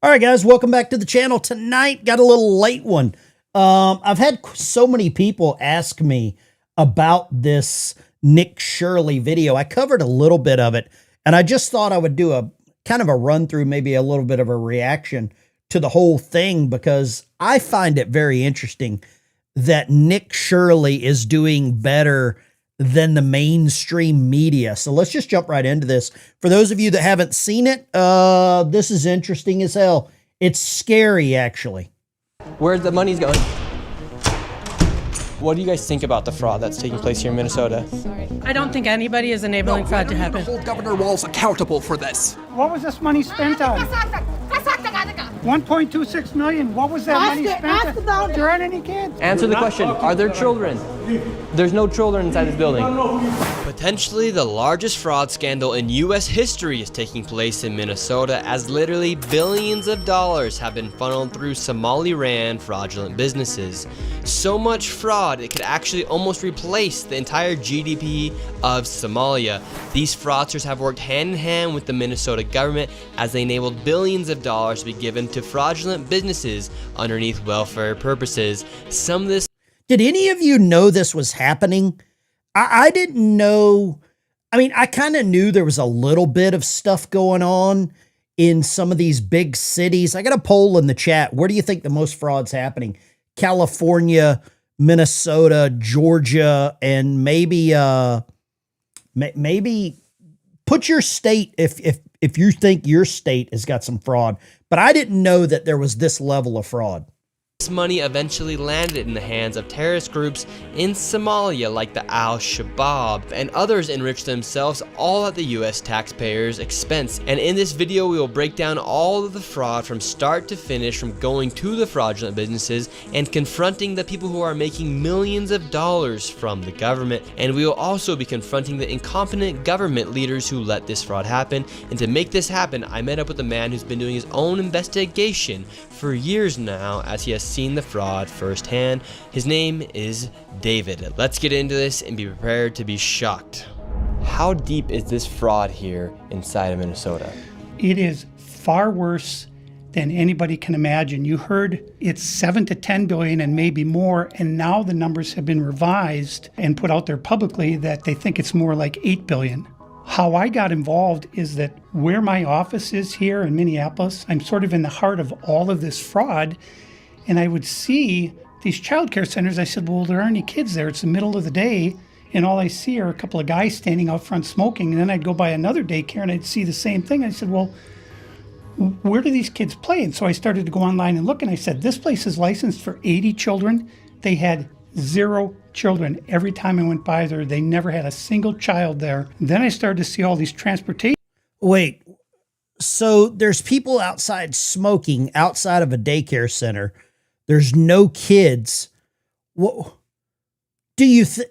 All right, guys, welcome back to the channel. Tonight, got a little late one. I've had so many people ask me about this Nick Shirley video. I covered a little bit of it, and I just thought I would do a kind of a run through, maybe a little bit of a reaction to the whole thing, because I find it very interesting that Nick Shirley is doing better than the mainstream media. So let's just jump right into this. For those of you that haven't seen it, this is interesting as hell. It's scary, actually. Where the money's going. What do you guys think about the fraud that's taking place here in Minnesota? I don't think anybody is enabling fraud to happen. Hold Governor Walz accountable for this. What was this money spent on? 1.26 million. What was that money spent on? There aren't any kids. Answer the question. Are there children? There's no children inside this building. Potentially the largest fraud scandal in U.S. history is taking place in Minnesota, as literally billions of dollars have been funneled through Somali-ran fraudulent businesses. So much fraud, it could actually almost replace the entire GDP of Somalia. These fraudsters have worked hand in hand with the Minnesota government as they enabled billions of dollars to be given to fraudulent businesses underneath welfare purposes. Some of this. Did any of you know this was happening? I didn't know. I mean, I kind of knew there was a little bit of stuff going on in some of these big cities. I got a poll in the chat. Where do you think the most fraud's happening? California, Minnesota, Georgia, and maybe maybe put your state if you think your state has got some fraud. But I didn't know that there was this level of fraud. This money eventually landed in the hands of terrorist groups in Somalia like the Al-Shabaab, and others enriched themselves all at the US taxpayers' expense. And in this video we will break down all of the fraud from start to finish, from going to the fraudulent businesses and confronting the people who are making millions of dollars from the government. And we will also be confronting the incompetent government leaders who let this fraud happen. And to make this happen, I met up with a man who's been doing his own investigation for years now, as he has seen the fraud firsthand. His name is David. Let's get into this and be prepared to be shocked. How deep is this fraud here inside of Minnesota? It is far worse than anybody can imagine. You heard it's 7 to 10 billion and maybe more, and now the numbers have been revised and put out there publicly that they think it's more like 8 billion. How I got involved is that where my office is here in Minneapolis, I'm sort of in the heart of all of this fraud, and I would see these child care centers. I said, well, there aren't any kids there. It's the middle of the day, and all I see are a couple of guys standing out front smoking. And then I'd go by another daycare, and I'd see the same thing. I said, well, where do these kids play? And so I started to go online and look, and I said, this place is licensed for 80 children. They had 0 children. Every time I went by there, they never had a single child there. Then I started to see all these transportation. Wait, so there's people outside smoking outside of a daycare center. There's no kids. What do you think?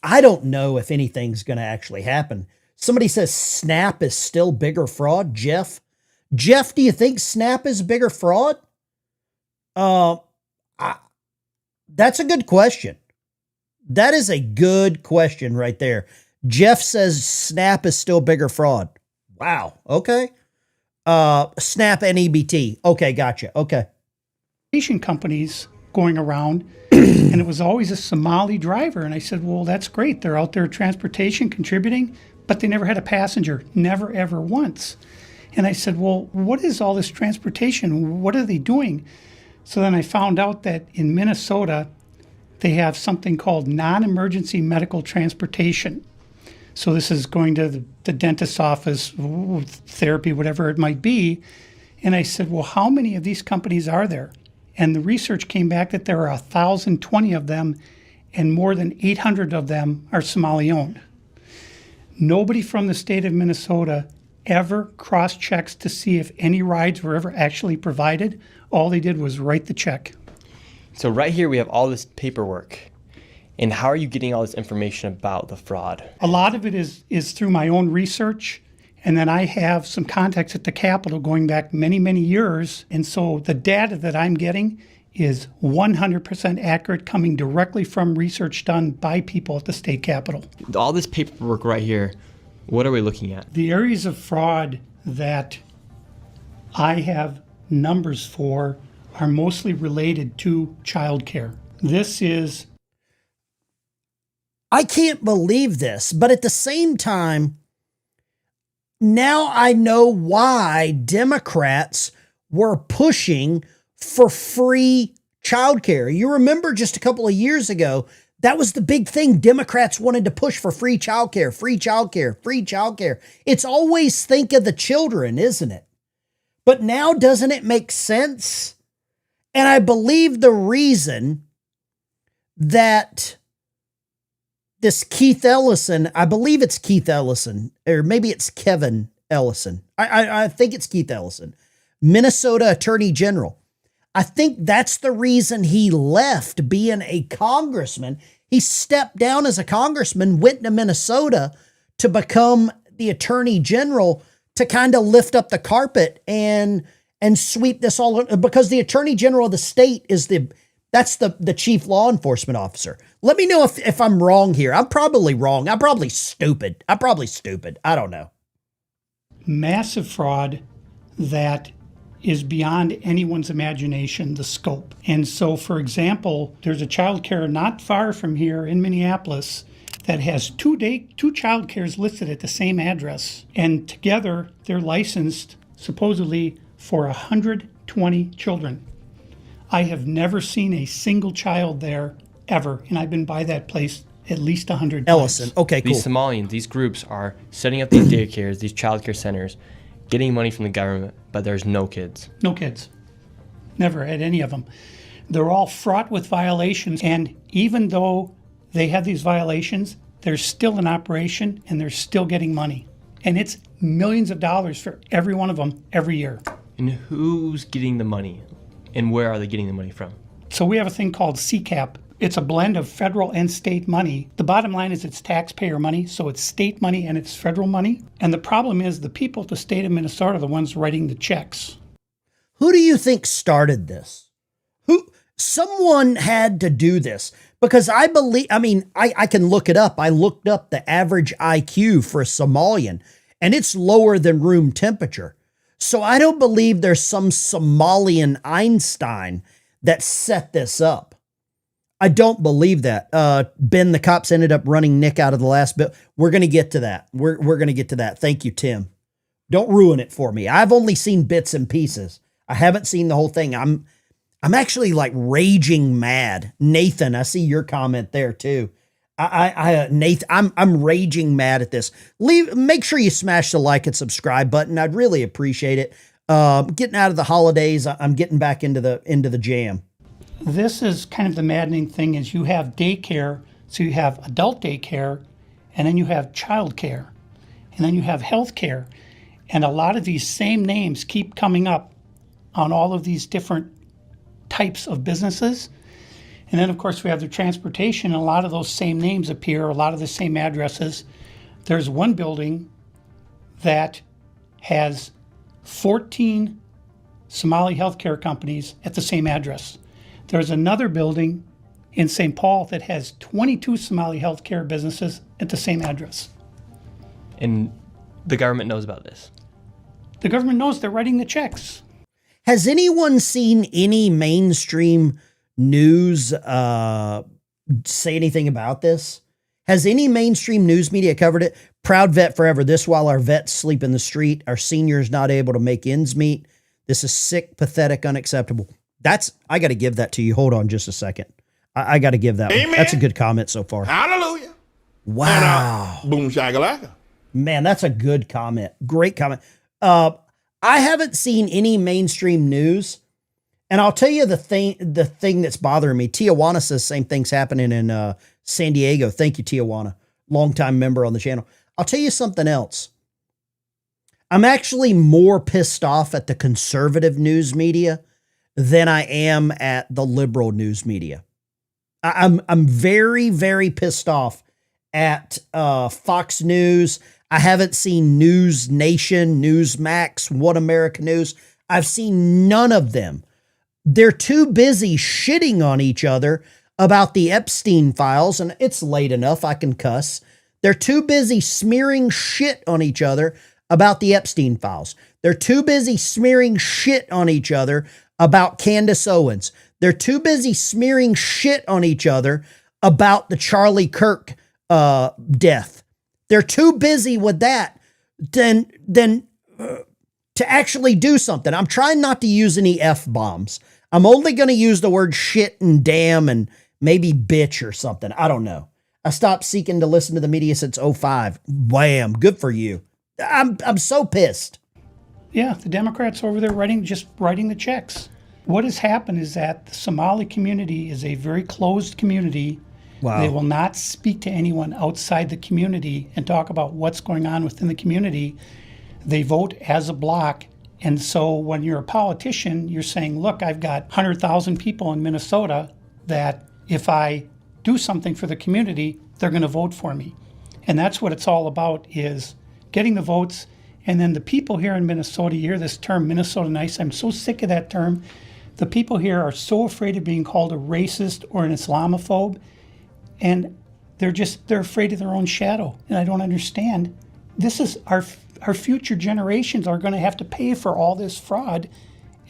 I don't know if anything's going to actually happen. Somebody says Snap is still bigger fraud. Jeff, do you think Snap is bigger fraud? That's a good question. That is a good question right there. Jeff says Snap is still bigger fraud. Wow. Okay. Snap and EBT. Okay. Gotcha. Okay. Companies going around, and it was always a Somali driver. And I said, well, that's great. They're out there transportation contributing, but they never had a passenger. Never, ever once. And I said, well, what is all this transportation? What are they doing? So then I found out that in Minnesota, they have something called non-emergency medical transportation. So this is going to the dentist's office, therapy, whatever it might be. And I said, well, how many of these companies are there? And the research came back that there are 1,020 of them, and more than 800 of them are Somali-owned. Nobody from the state of Minnesota ever cross-checks to see if any rides were ever actually provided. All they did was write the check. So right here we have all this paperwork. And how are you getting all this information about the fraud? A lot of it is through my own research. And then I have some contacts at the Capitol going back many, many years. And so the data that I'm getting is 100% accurate, coming directly from research done by people at the state Capitol. All this paperwork right here, what are we looking at? The areas of fraud that I have numbers for are mostly related to childcare. This is... I can't believe this, but at the same time, now I know why Democrats were pushing for free childcare. You remember just a couple of years ago, that was the big thing. Democrats wanted to push for free childcare, free childcare, free childcare. It's always think of the children, isn't it? But now doesn't it make sense? And I believe the reason that this Keith Ellison, I believe it's Keith Ellison, or maybe it's Kevin Ellison. I think it's Keith Ellison, Minnesota Attorney General. I think that's the reason he left being a congressman. He stepped down as a congressman, went to Minnesota to become the Attorney General to kind of lift up the carpet and sweep this all, because the Attorney General of the state is that's the chief law enforcement officer. Let me know if I'm wrong here. I'm probably wrong. I'm probably stupid. I don't know. Massive fraud that is beyond anyone's imagination, the scope. And so, for example, there's a child care not far from here in Minneapolis that has two child cares listed at the same address. And together, they're licensed supposedly for 120 children. I have never seen a single child there ever, and I've been by that place at least 100 Ellison. times. Okay, cool. These Somalians, these groups are setting up these daycares, these childcare centers, getting money from the government, but there's no kids. No kids. Never had any of them. They're all fraught with violations, and even though they have these violations, they're still in operation and they're still getting money. And it's millions of dollars for every one of them every year. And who's getting the money? And where are they getting the money from? So we have a thing called CCAP. It's a blend of federal and state money. The bottom line is it's taxpayer money, so it's state money and it's federal money. And the problem is the people of the state of Minnesota are the ones writing the checks. Who do you think started this? Someone had to do this, because I can look it up. I looked up the average IQ for a Somalian, and it's lower than room temperature. So I don't believe there's some Somalian Einstein that set this up. I don't believe that. Ben, the cops ended up running Nick out of the last bit. We're going to get to that. We're going to get to that. Thank you, Tim. Don't ruin it for me. I've only seen bits and pieces. I haven't seen the whole thing. I'm actually like raging mad. Nathan, I see your comment there too. Nathan, I'm raging mad at this. Make sure you smash the like and subscribe button. I'd really appreciate it. Getting out of the holidays, I'm getting back into the jam. This is kind of the maddening thing is you have daycare, so you have adult daycare, and then you have child care, and then you have health care. And a lot of these same names keep coming up on all of these different types of businesses. And then, of course, we have the transportation, and a lot of those same names appear, a lot of the same addresses. There's one building that has 14 Somali healthcare companies at the same address. There's another building in St. Paul that has 22 Somali healthcare businesses at the same address. And the government knows about this. The government knows, they're writing the checks. Has anyone seen any mainstream news say anything about this? Has any mainstream news media covered it? Proud vet forever. This while our vets sleep in the street, our seniors not able to make ends meet. This is sick, pathetic, unacceptable. I got to give that to you. Hold on just a second. I got to give that one. That's a good comment so far. Hallelujah. Wow. And, boom shakalaka. Man, that's a good comment. Great comment. I haven't seen any mainstream news, and I'll tell you the thing that's bothering me. Tijuana says same thing's happening in San Diego. Thank you, Tijuana. Longtime member on the channel. I'll tell you something else. I'm actually more pissed off at the conservative news media than I am at the liberal news media. I'm very, very pissed off at Fox News. I haven't seen News Nation, Newsmax, One America News. I've seen none of them. They're too busy shitting on each other about the Epstein files, and it's late enough, I can cuss. They're too busy smearing shit on each other about the Epstein files. They're too busy smearing shit on each other about Candace Owens. They're too busy smearing shit on each other about the Charlie Kirk death. They're too busy with that than to actually do something. I'm trying not to use any F-bombs. I'm only going to use the word shit and damn and maybe bitch or something. I don't know. I stopped seeking to listen to the media since '05. Wham. Good for you. I'm so pissed. Yeah, the Democrats over there just writing the checks. What has happened is that the Somali community is a very closed community. Wow. They will not speak to anyone outside the community and talk about what's going on within the community. They vote as a block. And so when you're a politician, you're saying, look, I've got 100,000 people in Minnesota that if I do something for the community, they're going to vote for me. And that's what it's all about, is getting the votes. And then the people here in Minnesota, you hear this term, Minnesota nice. I'm so sick of that term. The people here are so afraid of being called a racist or an Islamophobe. And they're afraid of their own shadow. And I don't understand. This is our future generations are going to have to pay for all this fraud.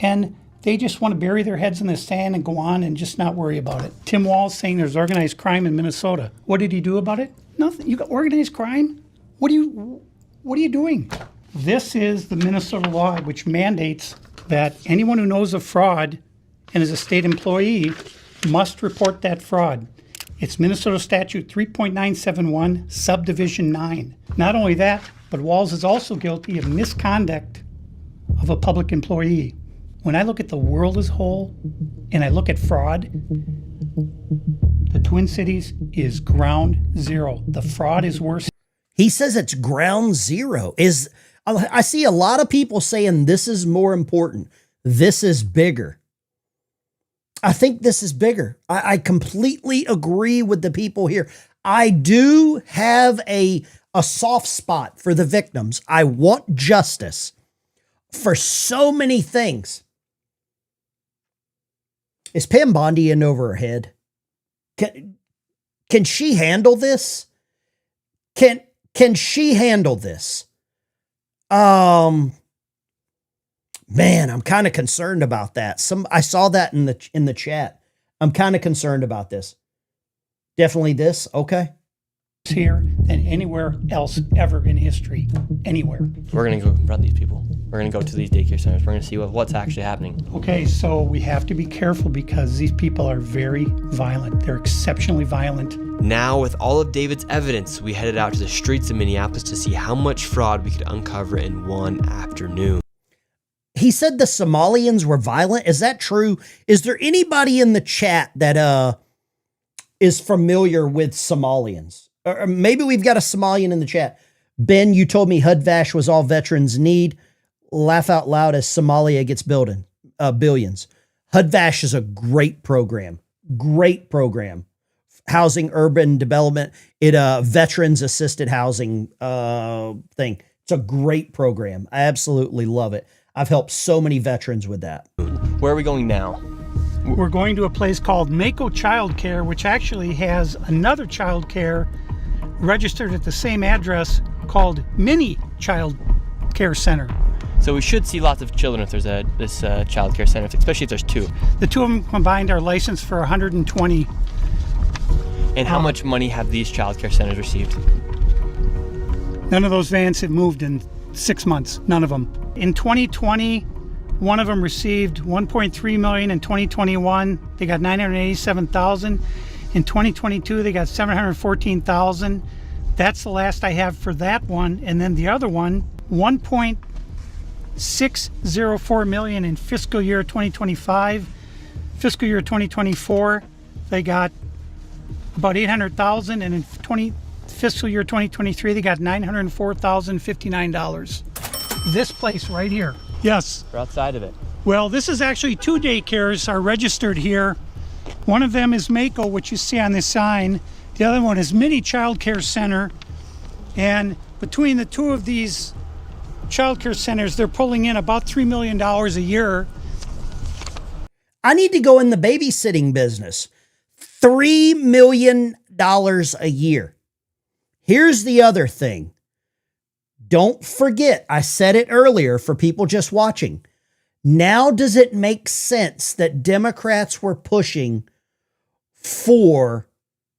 And they just want to bury their heads in the sand and go on and just not worry about it. Tim Walz saying there's organized crime in Minnesota. What did he do about it? Nothing. You got organized crime? What are you doing? This is the Minnesota law, which mandates that anyone who knows of fraud and is a state employee must report that fraud. It's Minnesota Statute 3.971, Subdivision 9. Not only that, but Walz is also guilty of misconduct of a public employee. When I look at the world as a whole and I look at fraud, the Twin Cities is ground zero. The fraud is worse. He says it's ground zero. I see a lot of people saying this is more important. This is bigger. I think this is bigger. I completely agree with the people here. I do have a soft spot for the victims. I want justice for so many things. Is Pam Bondi in over her head? Can she handle this? Can she handle this? Man, I'm kind of concerned about that. I saw that in the chat. I'm kind of concerned about this. Definitely this. Okay. Here than anywhere else ever in history. Anywhere. We're going to go confront these people. We're going to go to these daycare centers. We're going to see what's actually happening. Okay, so we have to be careful because these people are very violent. They're exceptionally violent. Now, with all of David's evidence, we headed out to the streets of Minneapolis to see how much fraud we could uncover in one afternoon. He said the Somalians were violent. Is that true? Is there anybody in the chat that is familiar with Somalians? Or maybe we've got a Somalian in the chat. Ben, you told me HUD-VASH was all veterans need. Laugh out loud as Somalia gets billions. HUD-VASH is a great program. Great program. Housing, urban development. Veterans assisted housing thing. It's a great program. I absolutely love it. I've helped so many veterans with that. Where are we going now? We're going to a place called Mako Child Care, which actually has another child care registered at the same address called Mini Child Care Center. So we should see lots of children if there's this child care center, especially if there's two. The two of them combined are licensed for 120. And how much money have these child care centers received? None of those vans have moved in 6 months. None of them. In 2020, one of them received $1.3 million. In 2021, they got $987,000. In 2022, they got $714,000. That's the last I have for that one. And then the other one, $1.604 million in fiscal year 2025. Fiscal year 2024, they got about $800,000, and in fiscal year 2023, they got $904,059. This place right here. Yes. We're outside of it. Well, this is actually two daycares are registered here. One of them is Mako, which you see on this sign. The other one is Mini Child Care Center. And between the two of these child care centers, they're pulling in about $3 million a year. I need to go in the babysitting business. $3 million a year. Here's the other thing. don't forget, I said it earlier for people just watching. Now, does it make sense that Democrats were pushing for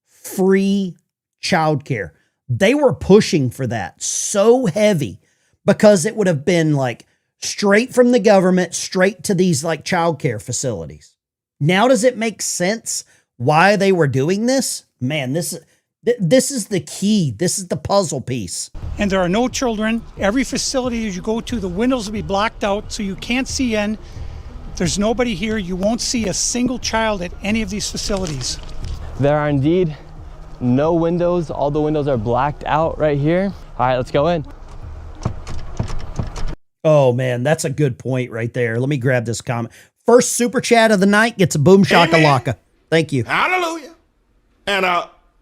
free childcare? They were pushing for that so heavy because it would have been like straight from the government, straight to these like childcare facilities. Now, does it make sense why they were doing this? Man, this is the key. This is the puzzle piece. And there are no children. Every facility that you go to, the windows will be blocked out so you can't see in. There's nobody here. You won't see a single child at any of these facilities. There are indeed no windows. All the windows are blacked out right here. All right, let's go in. Oh man, that's a good point right there. Let me grab this comment. First super chat of the night gets a boom shakalaka. Thank you. Hallelujah. And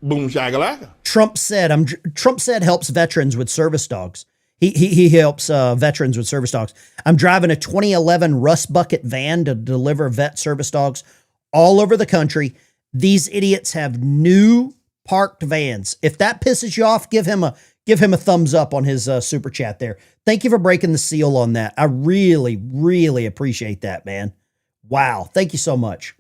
boom shakalaka. Trump said helps veterans with service dogs. He helps veterans with service dogs. I'm driving a 2011 Rust Bucket van to deliver vet service dogs all over the country. These idiots have new parked vans. If that pisses you off, give him a thumbs up on his super chat there. Thank you for breaking the seal on that. I really, really appreciate that, man. Wow. Thank you so much.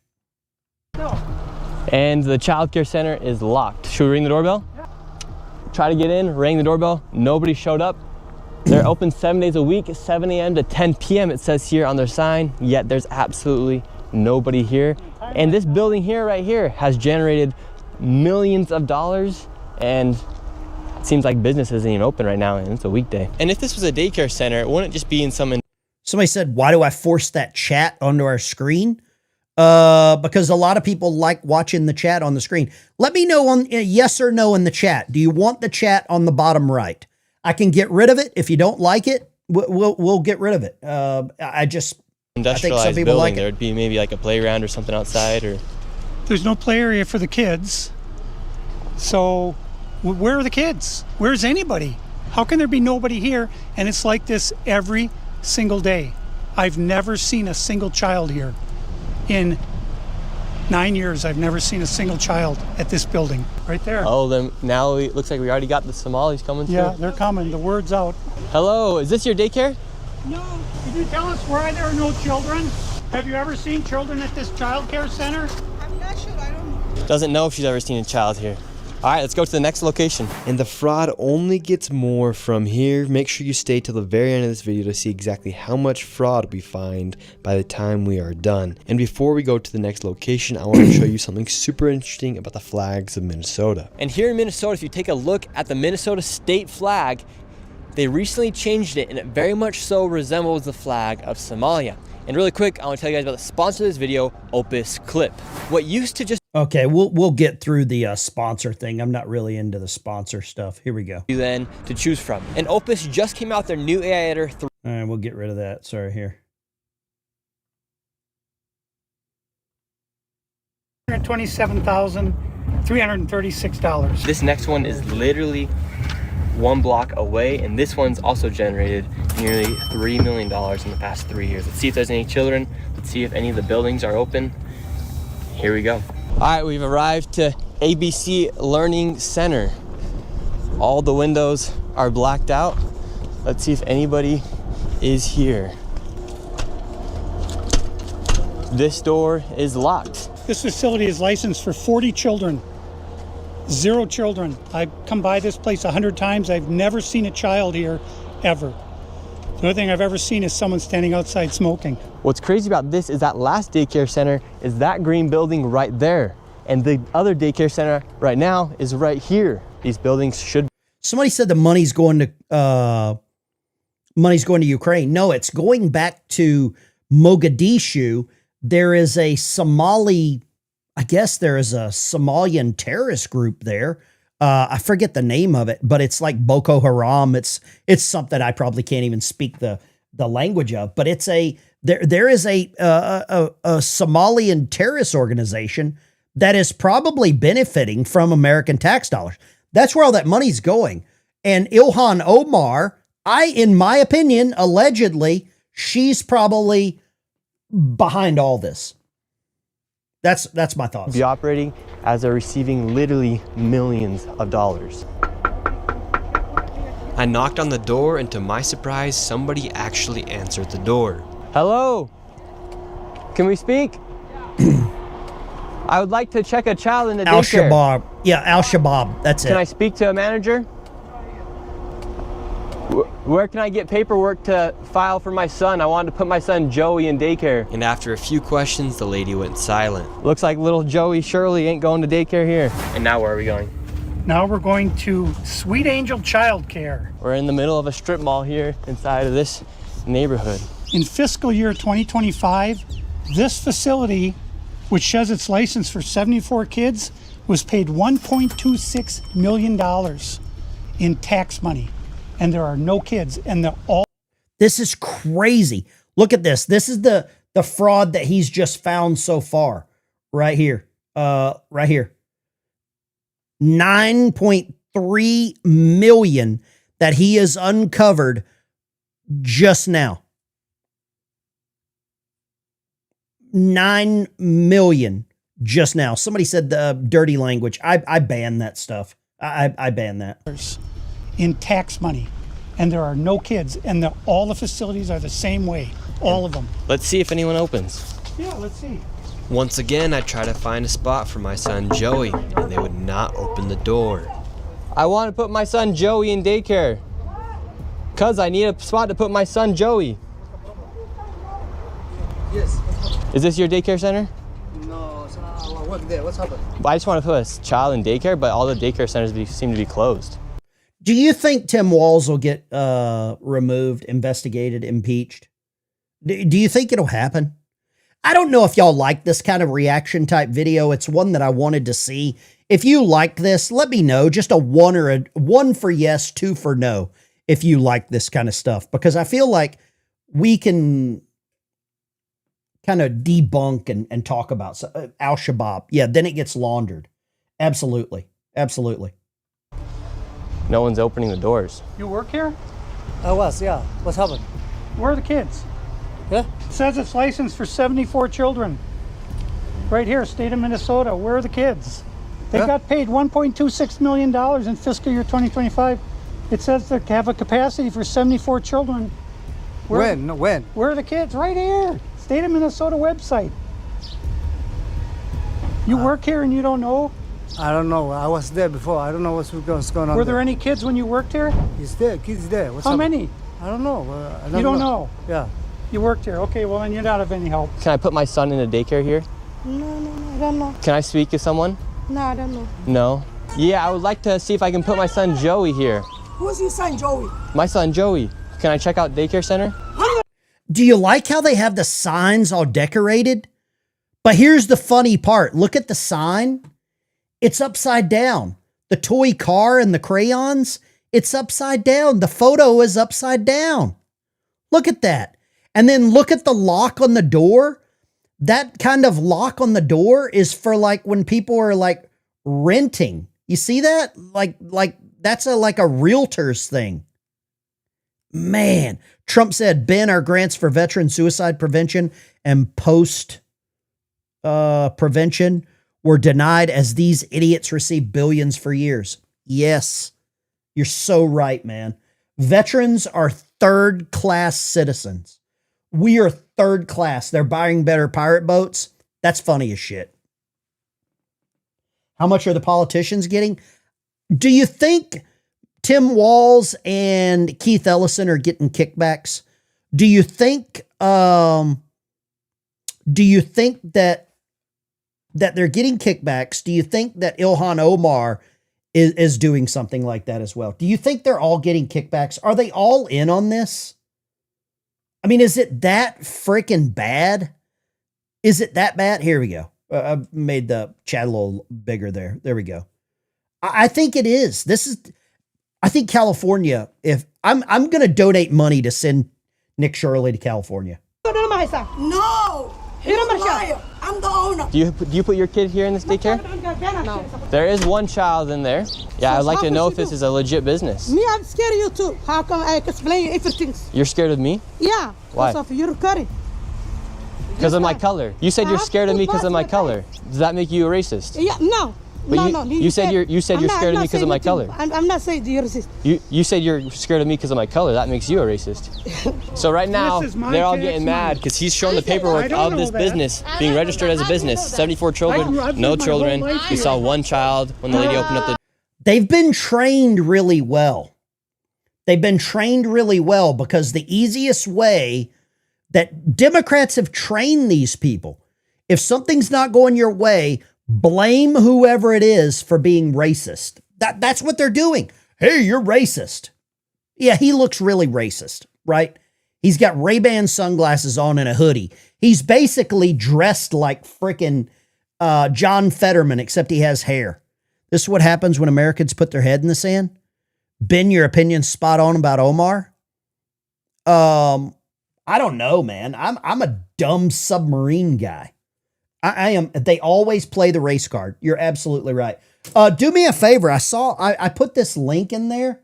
And the child care center is locked. Should we ring the doorbell? Yeah. Try to get in, rang the doorbell. Nobody showed up. They're open 7 days a week, 7 a.m. to 10 p.m. it says here on their sign, yet there's absolutely nobody here. And this building here, right here, has generated millions of dollars, and it seems like business isn't even open right now, and it's a weekday. And if this was a daycare center, it wouldn't just be in some... Somebody said, why do I force that chat onto our screen? Because a lot of people like watching the chat on the screen. Let me know on yes or no in the chat. Do you want the chat on the bottom right? I can get rid of it. If you don't like it, we'll get rid of it. I think some people like it. There would be maybe like a playground or something outside, or... There's no play area for the kids. So where are the kids? Where's anybody? How can there be nobody here? And it's like this every single day. I've never seen a single child here. In 9 years, I've never seen a single child at this building. Right there. Oh, then now it looks like we already got the Somalis coming through. Yeah, they're coming. The word's out. Hello, is this your daycare? No. Can you tell us why there are no children? Have you ever seen children at this child care center? I'm not sure. I don't know. Doesn't know if she's ever seen a child here. All right, let's go to the next location. And the fraud only gets more from here. Make sure you stay till the very end of this video to see exactly how much fraud we find by the time we are done. And before we go to the next location, I want to show you something super interesting about the flags of Minnesota. And here in Minnesota, if you take a look at the Minnesota state flag, they recently changed it, and it very much so resembles the flag of Somalia. And really quick, I want to tell you guys about the sponsor of this video, Opus Clip. What used to just... Okay, we'll get through the sponsor thing. I'm not really into the sponsor stuff. Here we go. Then to choose from. And Opus just came out their new AI editor. All right, we'll get rid of that. Sorry, here. $127,336. This next one is literally one block away, and this one's also generated nearly $3 million in the past 3 years. Let's see if there's any children. Let's see if any of the buildings are open. Here we go. All right, we've arrived to ABC Learning Center. All the windows are blacked out. Let's see if anybody is here. This door is locked. This facility is licensed for 40 children. 0 children. I've come by this place 100 times. I've never seen a child here, ever. The only thing I've ever seen is someone standing outside smoking. What's crazy about this is that last daycare center is that green building right there. And the other daycare center right now is right here. These buildings should... Somebody said the money's going to Ukraine. No, it's going back to Mogadishu. There is a Somali... I guess there is a Somalian terrorist group there. I forget the name of it, but it's like Boko Haram. It's something I probably can't even speak the language of, but it's there is a Somalian terrorist organization that is probably benefiting from American tax dollars. That's where all that money's going. And Ilhan Omar, in my opinion, allegedly, she's probably behind all this. That's my thoughts. Be operating as they're receiving literally millions of dollars. I knocked on the door, and to my surprise, somebody actually answered the door. Hello? Can we speak? I would like to check a child in the daycare. Al-Shabaab. Yeah, Al-Shabaab. That's it. Can I speak to a manager? Where can I get paperwork to file for my son? I wanted to put my son Joey in daycare. And after a few questions, the lady went silent. Looks like little Joey Shirley ain't going to daycare here. And now where are we going? Now we're going to Sweet Angel Childcare. We're in the middle of a strip mall here inside of this neighborhood. In fiscal year 2025, this facility, which shows its license for 74 kids, was paid $1.26 million in tax money. And there are no kids, and they're all... This is crazy. Look at this. This is the fraud that he's just found so far. Right here. Right here. 9.3 million that he has uncovered just now. 9 million just now. Somebody said the dirty language. I ban that stuff. I ban that. In tax money, and there are no kids, and all the facilities are the same way, all of them. Let's see if anyone opens. Yeah, let's see. Once again, I try to find a spot for my son Joey, and they would not open the door. I want to put my son Joey in daycare. Cuz I need a spot to put my son Joey. Yes. Is this your daycare center? No, I work there. What's happened? I just want to put a child in daycare, but all the daycare centers seem to be closed. Do you think Tim Walz will get removed, investigated, impeached? Do you think it'll happen? I don't know if y'all like this kind of reaction type video. It's one that I wanted to see. If you like this, let me know. Just a one for yes, 2 for no, if you like this kind of stuff. Because I feel like we can kind of debunk and talk about Al-Shabaab. Yeah, then it gets laundered. Absolutely. Absolutely. No one's opening the doors. You work here? I was, yeah. What's happened? Where are the kids? Yeah? It says it's licensed for 74 children. Right here, state of Minnesota. Where are the kids? They got paid $1.26 million in fiscal year 2025. It says they have a capacity for 74 children. When? Where are the kids? Right here. State of Minnesota website. You work here and you don't know? I don't know. I was there before. I don't know what's going on. Were there any kids when you worked here? He's there. Kids there. How many? I don't know. You don't know? Yeah. You worked here. Okay, well, then you're not of any help. Can I put my son in a daycare here? No, I don't know. Can I speak to someone? No, I don't know. No? Yeah, I would like to see if I can put my son Joey here. Who's your son, Joey? My son Joey. Can I check out daycare center? Do you like how they have the signs all decorated? But here's the funny part. Look at the sign. It's upside down. The toy car and the crayons, it's upside down. The photo is upside down. Look at that. And then look at the lock on the door. That kind of lock on the door is for like when people are like renting. You see that? Like that's like a realtor's thing. Man, Trump said ban our grants for veteran suicide prevention and post prevention were denied as these idiots receive billions for years. Yes, you're so right, man. Veterans are third-class citizens. We are third class. They're buying better pirate boats. That's funny as shit. How much are the politicians getting? Do you think Tim Walz and Keith Ellison are getting kickbacks? Do you think that they're getting kickbacks? Do you think that Ilhan Omar is doing something like that as well? Do you think they're all getting kickbacks? Are they all in on this? I mean, is it that freaking bad? Is it that bad? Here we go. I made the chat a little bigger there. There we go. I think it is. I think California, if I'm going to donate money to send Nick Shirley to California. No! You're a liar. I'm the owner. Do you put your kid here in this daycare? No. There is one child in there. Yeah, I'd like to know if this is a legit business. Me, I'm scared of you too. How come I explain everything? You're scared of me? Yeah. Why? Because of your curry. Because of my color. You said you're scared of me because of my color. Does that make you a racist? Yeah, no. But No, you said you're I'm scared of me because of my color. I'm not saying you're racist. You said you're scared of me because of my color. That makes you a racist. So right now, This is my they're all tax getting money. mad because he's showing the I paperwork don't of this know that. business being registered as a business. 74 children, I've no lived my children. whole life We here. saw one child when the lady opened up the They've been trained really well. They've been trained really well because the easiest way that Democrats have trained these people, if something's not going your way, blame whoever it is for being racist. That's what they're doing. Hey, you're racist. Yeah, he looks really racist, right? He's got Ray-Ban sunglasses on and a hoodie. He's basically dressed like frickin' John Fetterman, except he has hair. This is what happens when Americans put their head in the sand. Ben, your opinion's spot on about Omar. I don't know, man. I'm a dumb submarine guy. I am. They always play the race card. You're absolutely right. Do me a favor. I put this link in there,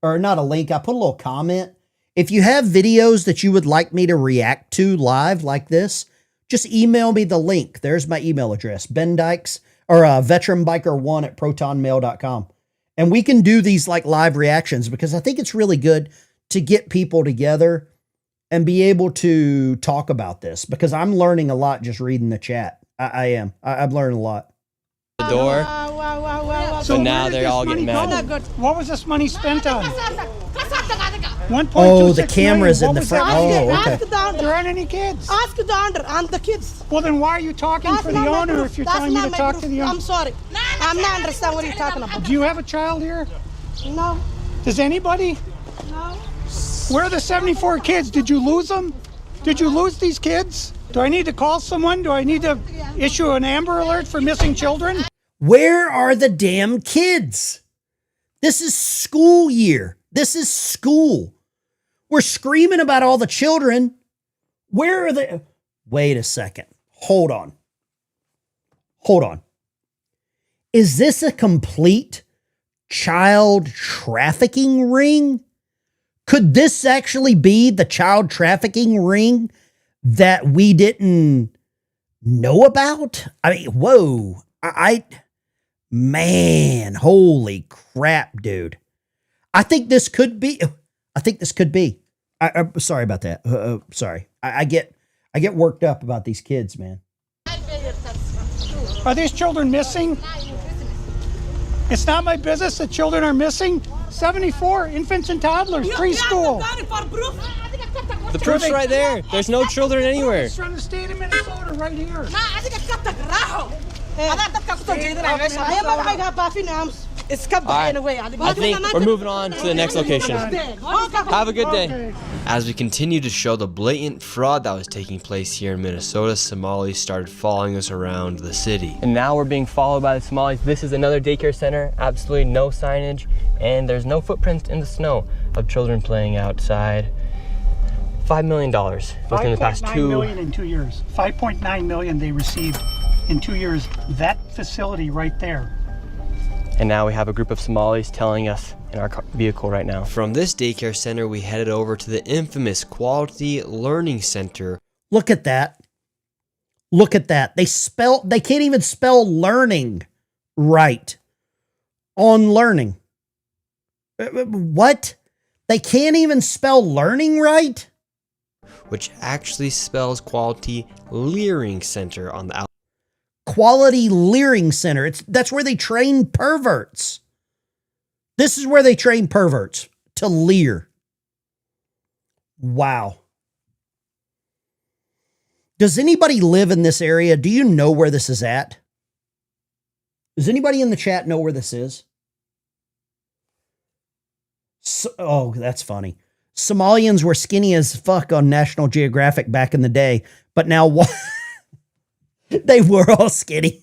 or not a link. I put a little comment. If you have videos that you would like me to react to live like this, just email me the link. There's my email address, Ben Dykes or veteranbiker1@protonmail.com. And we can do these like live reactions because I think it's really good to get people together and be able to talk about this because I'm learning a lot just reading the chat. I am. I've learned a lot. door. So But now where did they're this all money getting go? mad. What was this money spent on? 1.26 Oh, the camera's million. in the What was front. that? Oh, Ask okay. the owner. There aren't any kids. Ask the owner and the kids. Well, then why are you talking That's for not the my owner proof. if you're That's telling me not to my talk proof. to the owner? I'm sorry. I'm not understand what you're talking about. Do you have a child here? No. Does anybody? No. Where are the 74 kids? Did you lose them? Did you lose these kids? Do I need to call someone? Do I need to issue an Amber Alert for missing children? Where are the damn kids? This is school year. This is school. We're screaming about all the children. Where are they? Wait a second. Hold on. Hold on. Is this a complete child trafficking ring? Could this actually be the child trafficking ring that we didn't know about? I mean, whoa. Man, holy crap, dude. I think this could be. I'm sorry about that. Sorry. I get worked up about these kids, man. Are these children missing? It's not my business that children are missing. 74 infants and toddlers, preschool. The proof's right there. There's no children anywhere. It's from the state of Minnesota right here. I think we're moving on to the next location. Have a good day. Okay. As we continue to show the blatant fraud that was taking place here in Minnesota, Somalis started following us around the city. And now we're being followed by the Somalis. This is another daycare center, absolutely no signage, and there's no footprints in the snow of children playing outside. $5 million within the past 5.9 million in 2 years. 5.9 million they received in 2 years. That facility right there. And now we have a group of Somalis telling us in our vehicle right now. From this daycare center, we headed over to the infamous Quality Learning Center. Look at that. Look at that. They can't even spell learning right on learning. What? They can't even spell learning right? Which actually spells Quality Learning Center on the outside. Quality Learning Center. That's where they train perverts. This is where they train perverts to leer. Wow. Does anybody live in this area? Do you know where this is at? Does anybody in the chat know where this is? Oh, that's funny. Somalians were skinny as fuck on National Geographic back in the day, but now what? They were all skinny.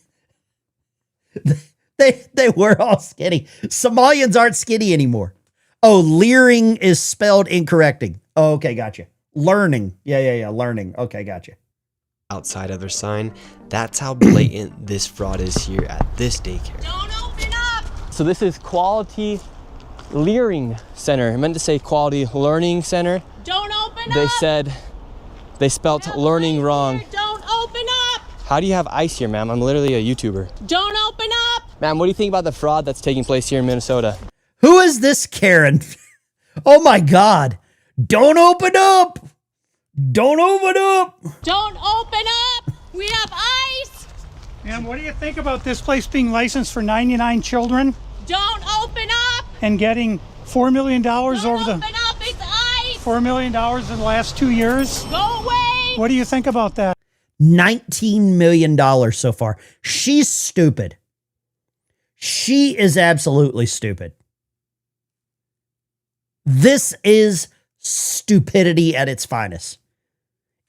They were all skinny. Somalians aren't skinny anymore. Oh, leering is spelled incorrecting. Oh, okay, gotcha. Learning. Yeah, learning. Okay, gotcha. Outside of their sign. That's how blatant this fraud is here at this daycare. Don't open up. So this is Quality Learning Center. I meant to say Quality Learning Center. Don't open They up. said they spelt learning wrong. Don't open up. How do you have ice here, ma'am? I'm literally a YouTuber. Don't open up. Ma'am, what do you think about the fraud that's taking place here in Minnesota? Who is this Karen? Oh my God. Don't open up. Don't open up. Don't open up. We have ice. And what do you think about this place being licensed for 99 children Don't open up. and getting $4 million over Don't the open up. It's ice. $4 million in the last 2 years? Go away. What do you think about that? $19 million so far. She's stupid. She is absolutely stupid. This is stupidity at its finest.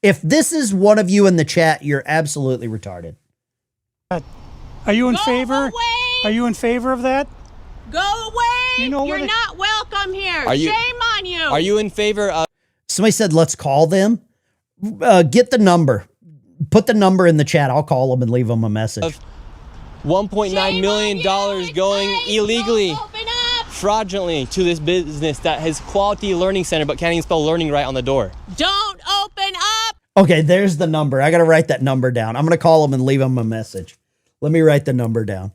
If this is one of you in the chat, you're absolutely retarded. Are you in Go favor? away. Are you in favor of that? Go away. You know You're what it- not welcome here. Are you- Shame on you. Are you in favor of... Somebody said, let's call them. Get the number. Put the number in the chat. I'll call them and leave them a message. $1.9 million going illegally, Don't open up. fraudulently to this business that has quality learning center but can't even spell learning right on the door. Don't open up. Okay, there's the number. I got to write that number down. I'm going to call them and leave them a message. Let me write the number down.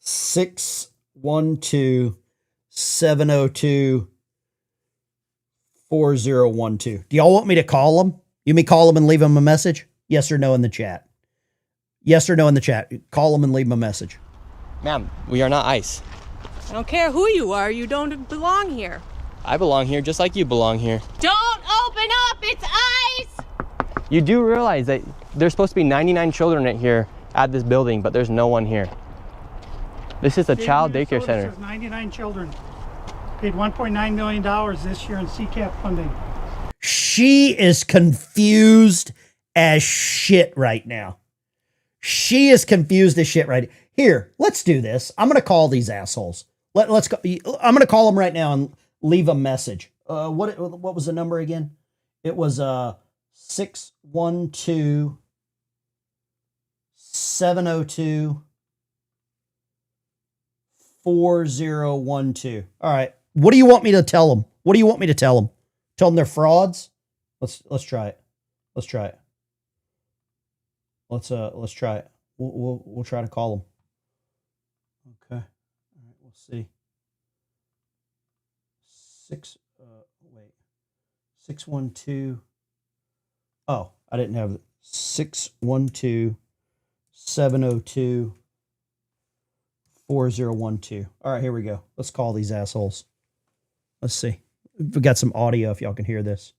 612-702-4012. Do y'all want me to call them? You mean call them and leave them a message? Yes or no in the chat? Yes or no in the chat. Call them and leave them a message. Ma'am, we are not ICE. I don't care who you are. You don't belong here. I belong here just like you belong here. Don't open up. It's ice. You do realize that there's supposed to be 99 children in here at this building, but there's no one here. This is a child daycare Minnesota center. says 99 children. Paid $1.9 million this year in CCAP funding. She is confused as shit right now. She is confused as shit right here. Let's do this. I'm going to call these assholes. Let's go. I'm going to call them right now and leave a message. What was the number again? It was 612-702-4012. All right. What do you want me to tell them? What do you want me to tell them? Tell them they're frauds? Let's try it. Let's try it. Let's try it. We'll try to call them. Okay. All right, we'll see. 612. Oh, I didn't have it. 612-702-4012. All right, here we go. Let's call these assholes. Let's see. We got some audio if y'all can hear this.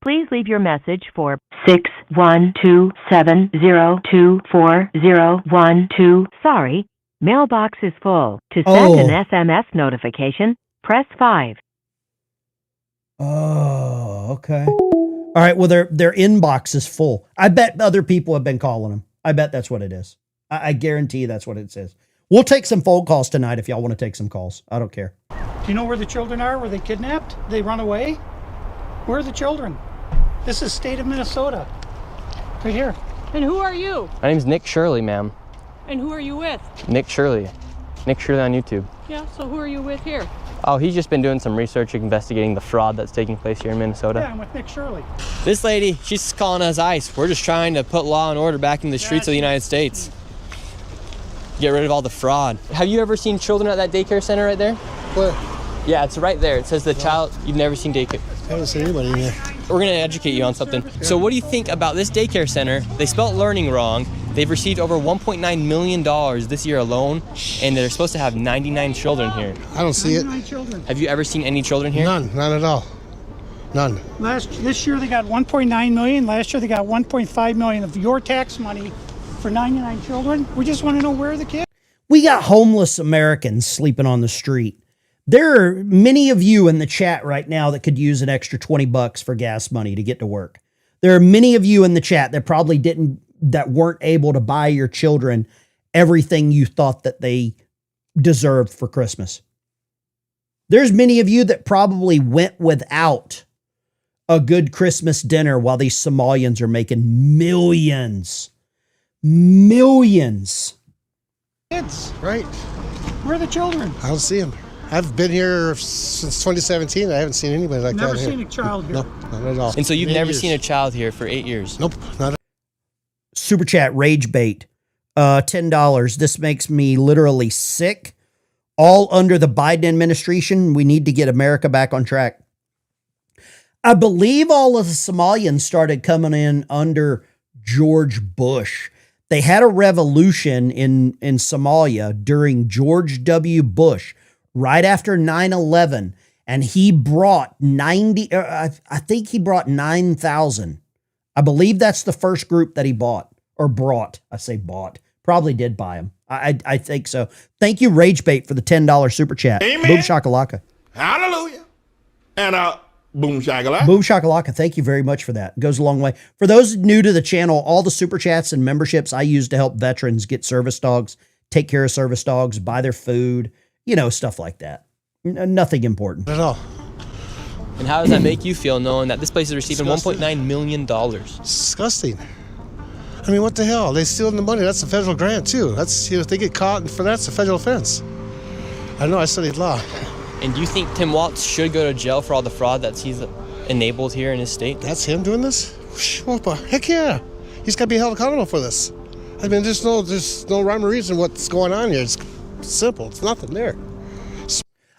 Please leave your message for 612-702-4012. Sorry, mailbox is full. To send an SMS notification, press 5. Oh, okay. All right, well, their inbox is full. I bet other people have been calling them. I bet that's what it is. I guarantee that's what it says. We'll take some phone calls tonight if y'all want to take some calls. I don't care. Do you know where the children are? Were they kidnapped? They run away? Where are the children? This is state of Minnesota. Right here. And who are you? My name's Nick Shirley, ma'am. And who are you with? Nick Shirley. Nick Shirley on YouTube. Yeah, so who are you with here? Oh, he's just been doing some research investigating the fraud that's taking place here in Minnesota. Yeah, I'm with Nick Shirley. This lady, she's calling us ICE. We're just trying to put law and order back in the streets of the United States. Get rid of all the fraud. Have you ever seen children at that daycare center right there? Where? Yeah, it's right there. It says the child, you've never seen daycare. I haven't seen anybody in there. We're gonna educate you on something. So what do you think about this daycare center? They spelt learning wrong. They've received over $1.9 million this year alone, and they're supposed to have 99 children here. I don't see it. 99 children. Have you ever seen any children here? None, not at all. None. This year they got 1.9 million. Last year they got 1.5 million of your tax money for 99 children. We just want to know where are the kids. We got homeless Americans sleeping on the street. There are many of you in the chat right now that could use an extra $20 for gas money to get to work. There are many of you in the chat that probably that weren't able to buy your children everything you thought that they deserved for Christmas. There's many of you that probably went without a good Christmas dinner while these Somalians are making millions. Kids. Right. Where are the children? I don't see them. I've been here since 2017. I haven't seen anybody like Never that here. seen a child here. No, not at all. And so you've 8 never years. seen a child here for 8 years? Nope, not at Super chat rage bait. $10. This makes me literally sick. All under the Biden administration. We need to get America back on track. I believe all of the Somalians started coming in under George Bush. They had a revolution in Somalia during George W. Bush, right after 9/11, and he brought 9,000. I believe that's the first group that he brought. I say bought. Probably did buy them. I think so. Thank you, Ragebait, for the $10 super chat. Amen. Boom shakalaka. Hallelujah. And boom shakalaka. Boom shakalaka. Thank you very much for that. It goes a long way. For those new to the channel, all the super chats and memberships I use to help veterans get service dogs, take care of service dogs, buy their food, stuff like that. Nothing important. Not at all. And how does that make you feel knowing that this place is receiving $1.9 million? Disgusting. I mean, what the hell? They stealing the money. That's a federal grant, too. That's, if they get caught for that's a federal offense. I know, I studied law. And do you think Tim Walz should go to jail for all the fraud that he's enabled here in his state? That's him doing this? Heck yeah. He's got to be held accountable for this. I mean, there's no rhyme or reason what's going on here. It's simple. It's nothing there.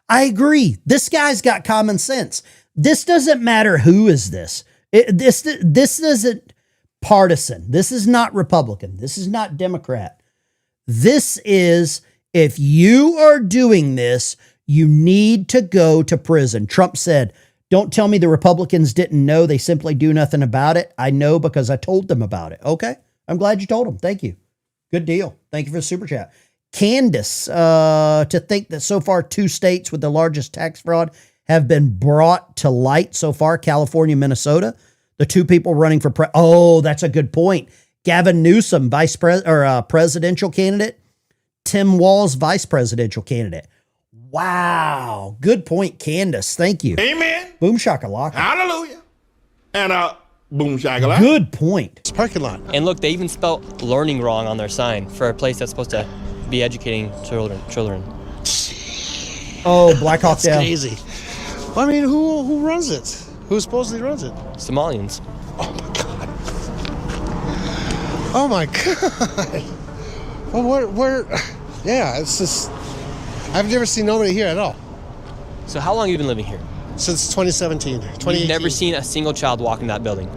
I agree. This guy's got common sense. This doesn't matter who is this. This isn't partisan. This is not Republican. This is not Democrat. This is, if you are doing this, you need to go to prison. Trump said, don't tell me the Republicans didn't know. They simply do nothing about it. I know because I told them about it. Okay. I'm glad you told them. Thank you. Good deal. Thank you for the super chat. Candace, to think that so far 2 states with the largest tax fraud have been brought to light so far, California, Minnesota. The 2 people running for that's a good point. Gavin Newsom, presidential candidate. Tim Walz, vice presidential candidate. Wow. Good point, Candace. Thank you. Amen. Boom shakalaka. Hallelujah. And boom shakalaka. Good point. It's a parking lot. And look, they even spelled learning wrong on their sign for a place that's supposed to be educating children. Oh, Black Hawk Down. Crazy. Well, I mean, who runs it? Who supposedly runs it? Somalians. Oh my god. Well, where? Yeah, it's just. I've never seen nobody here at all. So how long have you been living here? Since 2017. 2018. You've never seen a single child walk in that building?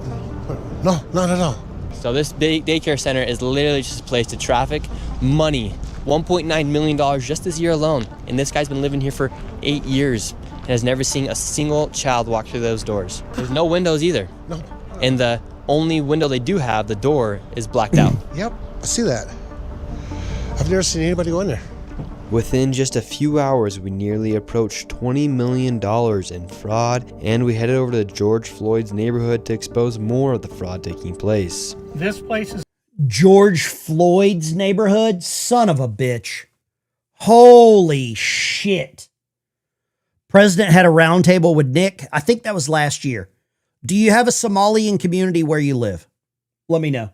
No, not at all. So this daycare center is literally just a place to traffic money. $1.9 million just this year alone. And this guy's been living here for 8 years and has never seen a single child walk through those doors. There's no windows either. No. And the only window they do have, the door, is blacked out. Yep, I see that. I've never seen anybody go in there. Within just a few hours, we nearly approached $20 million in fraud, and we headed over to George Floyd's neighborhood to expose more of the fraud taking place. This place is George Floyd's neighborhood? Son of a bitch. Holy shit. President had a roundtable with Nick. I think that was last year. Do you have a Somalian community where you live? Let me know.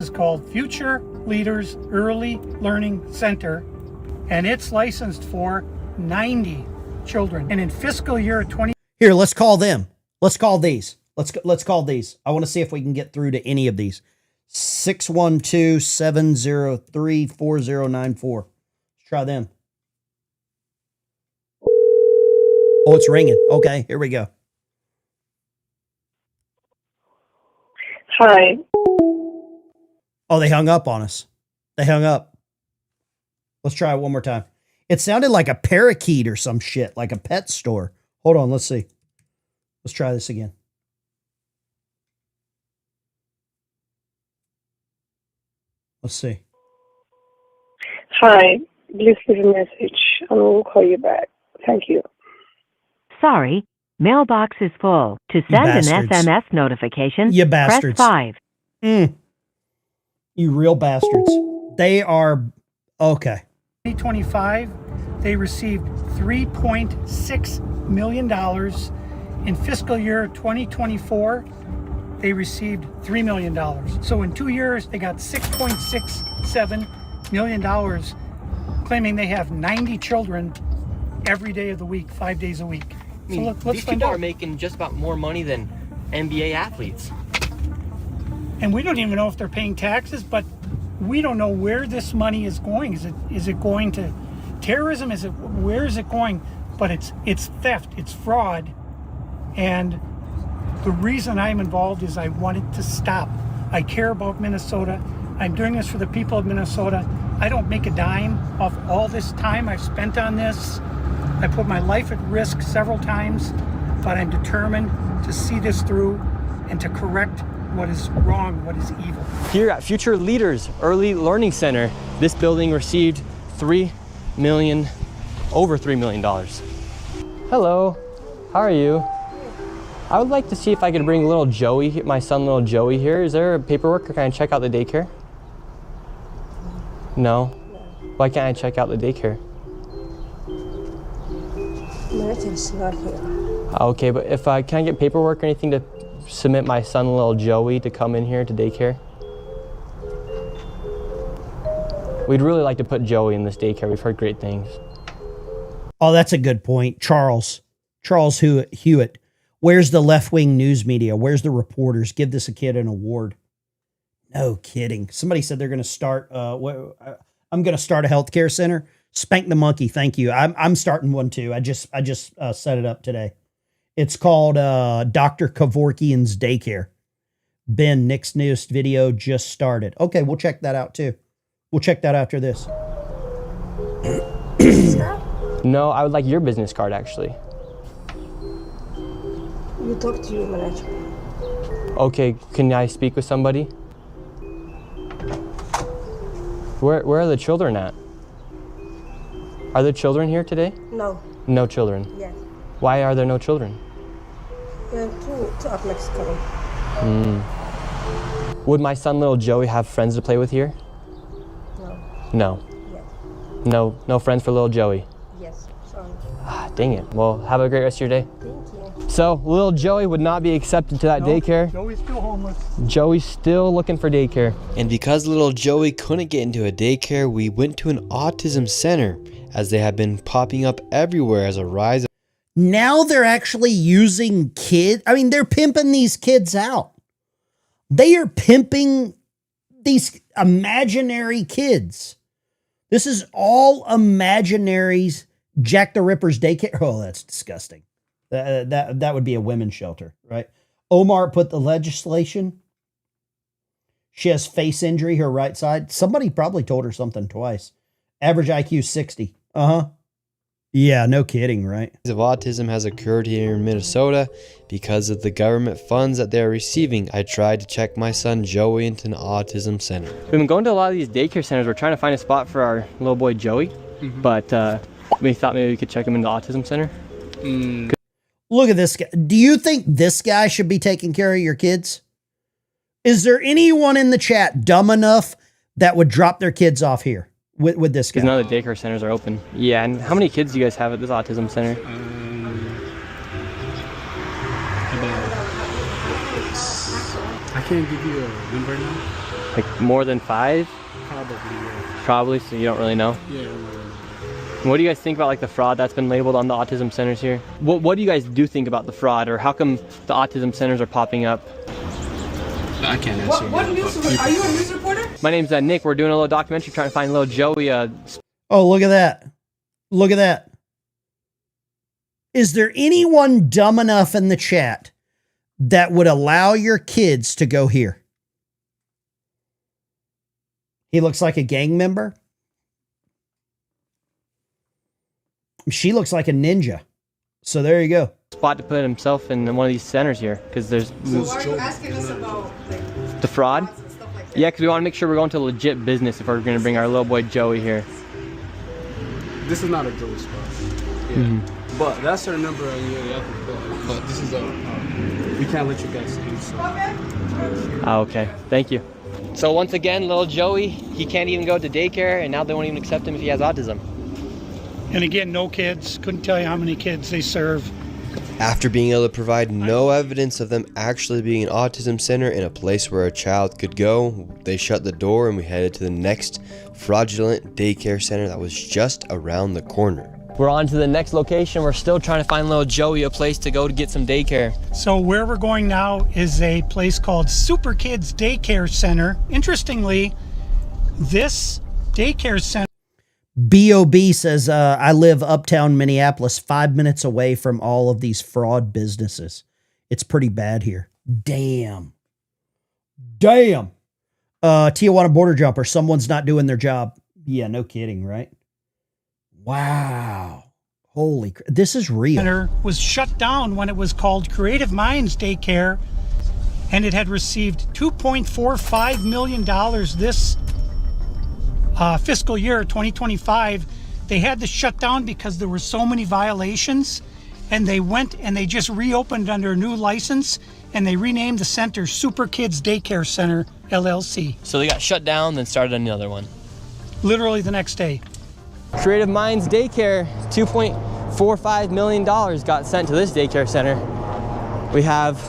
It's called Future Leaders Early Learning Center, and it's licensed for 90 children. And in fiscal year 20... Here, let's call them. Let's call these. Let's call these. I want to see if we can get through to any of these. 612-703-4094. Let's try them. Oh, it's ringing. Okay, here we go. Hi. Oh, they hung up on us. They hung up. Let's try it one more time. It sounded like a parakeet or some shit, like a pet store. Hold on, let's see. Let's try this again. Let's see. Hi. Please leave a message and we'll call you back. Thank you. Sorry, mailbox is full. To send an SMS notification, you bastards. press 5. You real bastards. They are okay. 2025, they received $3.6 million. In fiscal year 2024, they received $3 million. So in 2 years, they got $6.67 million, claiming they have 90 children every day of the week, 5 days a week. I mean, let's these find people out. are making just about more money than NBA athletes. And we don't even know if they're paying taxes, but we don't know where this money is going. Is it going to terrorism? Where is it going? But it's theft, it's fraud. And the reason I'm involved is I want it to stop. I care about Minnesota. I'm doing this for the people of Minnesota. I don't make a dime off all this time I've spent on this. I put my life at risk several times, but I'm determined to see this through and to correct what is wrong, what is evil. Here at Future Leaders Early Learning Center, this building received over $3 million. Hello, how are you? I would like to see if I could bring little Joey, my son little Joey here. Is there paperwork or can I check out the daycare? No? Why can't I check out the daycare? Manager's not here. Okay, but if can I get paperwork or anything to submit my son little Joey to come in here to daycare? We'd really like to put Joey in this daycare. We've heard great things. Oh, that's a good point. Charles Hewitt. Where's the left-wing news media? Where's the reporters? Give this a kid an award. No kidding. Somebody said they're going to start, I'm going to start a healthcare center. Spank the monkey. Thank you. I'm starting one too. I just set it up today. It's called Dr. Kevorkian's Daycare. Ben, Nick's newest video just started. Okay, we'll check that out too. We'll check that after this. No, I would like your business card actually. You talk to your manager. Okay, can I speak with somebody? Where are the children at? Are there children here today? No. No children? Yes. Why are there no children? Two athletes coming. Would my son little Joey have friends to play with here? No. No. Yes. No friends for little Joey? Yes. Sorry. Ah, dang it. Well, have a great rest of your day. Thank you. So, little Joey would not be accepted to that daycare. Joey's still homeless. Joey's still looking for daycare. And because little Joey couldn't get into a daycare, we went to an autism center, as they have been popping up everywhere as a rise. Now they're actually using kids. I mean, they're pimping these kids out. They are pimping these imaginary kids. This is all imaginaries. Jack the Ripper's daycare. Oh, that's disgusting. That would be a women's shelter, right? Omar put the legislation. She has face injury, her right side. Somebody probably told her something twice. Average IQ 60. Yeah, no kidding, right? Of autism has occurred here in Minnesota because of the government funds that they're receiving. I tried to check my son Joey into an autism center. We've been going to a lot of these daycare centers. We're trying to find a spot for our little boy Joey, but we thought maybe we could check him in the autism center. Look at this guy. Do you think this guy should be taking care of your kids? Is there anyone in the chat dumb enough that would drop their kids off here with this guy? Because none of the daycare centers are open. Yeah, and how many kids do you guys have at this autism center? I can't give you a number now. Like more than 5? Probably, yeah. Probably, so you don't really know? Yeah. What do you guys think about like the fraud that's been labeled on the autism centers here? What do you guys do think about the fraud, or how come the autism centers are popping up? I can't answer. What news? Are you a news reporter? My name's Nick. We're doing a little documentary trying to find little Joey. Oh, look at that. Look at that. Is there anyone dumb enough in the chat that would allow your kids to go here? He looks like a gang member. She looks like a ninja. So there you go. Spot to put himself in one of these centers here, because there's... So why are you asking us about the fraud? Yeah, because we want to make sure we're going to legit business if we're going to bring our little boy Joey here. This is not a Joey spot. Yeah. But that's our number. But this is we can't let you guys in. So. Okay. Thank you. So once again, little Joey, he can't even go to daycare, and now they won't even accept him if he has autism. And again, no kids. Couldn't tell you how many kids they serve. After being able to provide no evidence of them actually being an autism center in a place where a child could go, they shut the door and we headed to the next fraudulent daycare center that was just around the corner. We're on to the next location. We're still trying to find little Joey a place to go to get some daycare. So where we're going now is a place called Super Kids Daycare Center. Interestingly, This daycare center. B.O.B. says, I live uptown Minneapolis, 5 minutes away from all of these fraud businesses. It's pretty bad here. Damn. Tijuana border jumper. Someone's not doing their job. Yeah, no kidding, right? Wow. Holy, this is real. Center was shut down when it was called Creative Minds Daycare, and it had received $2.45 million this fiscal year, 2025. They had to shut down because there were so many violations, and they went and they just reopened under a new license, and they renamed the center Super Kids Daycare Center, LLC. So they got shut down, then started another one. Literally the next day. Creative Minds Daycare, $2.45 million got sent to this daycare center. We have